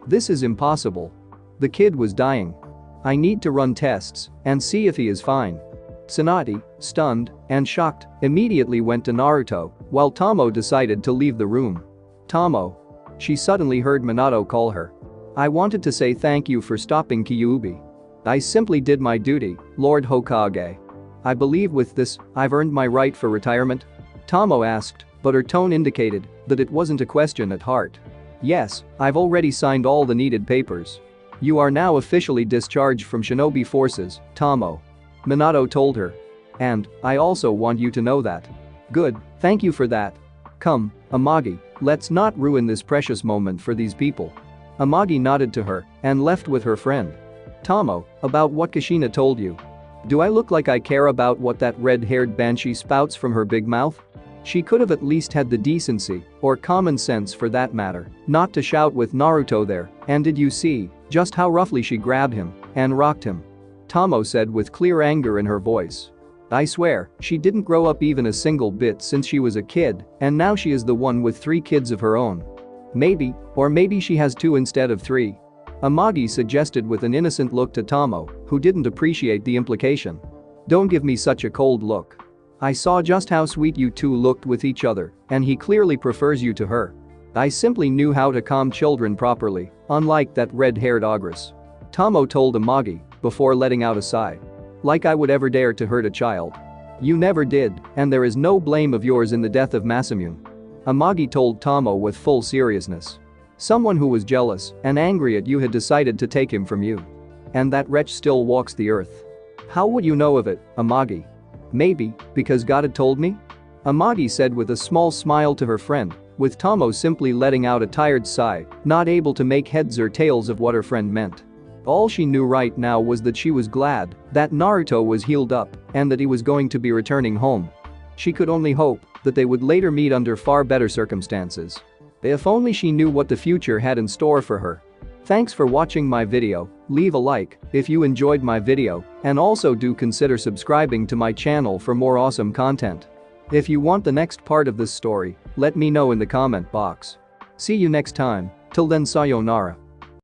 "This is impossible. The kid was dying. I need to run tests and see if he is fine." Tsunade, stunned and shocked, immediately went to Naruto, while Tomo decided to leave the room. "Tomo." she suddenly heard Minato call her. I wanted to say thank you for stopping Kyuubi. I simply did my duty, Lord Hokage. I believe with this, I've earned my right for retirement? Tomo asked, but her tone indicated that it wasn't a question at heart. Yes, I've already signed all the needed papers. You are now officially discharged from Shinobi forces, Tomo. Minato told her. And, I also want you to know that. Good, thank you for that. Come, Amagi, let's not ruin this precious moment for these people. Amagi nodded to her and left with her friend. Tomo, about what Kushina told you. Do I look like I care about what that red-haired banshee spouts from her big mouth? She could have at least had the decency, or common sense for that matter, not to shout with Naruto there, and did you see just how roughly she grabbed him and rocked him? Tomo said with clear anger in her voice. I swear, she didn't grow up even a single bit since she was a kid, and now she is the one with 3 kids of her own. Maybe, or maybe she has 2 instead of 3. Amagi suggested with an innocent look to Tomo, who didn't appreciate the implication. Don't give me such a cold look. I saw just how sweet you two looked with each other, and he clearly prefers you to her. I simply knew how to calm children properly, unlike that red-haired ogress. Tomo told Amagi, before letting out a sigh. Like I would ever dare to hurt a child. You never did, and there is no blame of yours in the death of Masamune. Amagi told Tomo with full seriousness. Someone who was jealous and angry at you had decided to take him from you. And that wretch still walks the earth. How would you know of it, Amagi? Maybe, because God had told me? Amagi said with a small smile to her friend, with Tomo simply letting out a tired sigh, not able to make heads or tails of what her friend meant. All she knew right now was that she was glad that Naruto was healed up and that he was going to be returning home. She could only hope that they would later meet under far better circumstances. If only she knew what the future had in store for her. Thanks for watching my video, leave a like if you enjoyed my video, and also do consider subscribing to my channel for more awesome content. If you want the next part of this story, let me know in the comment box. See you next time, till then sayonara.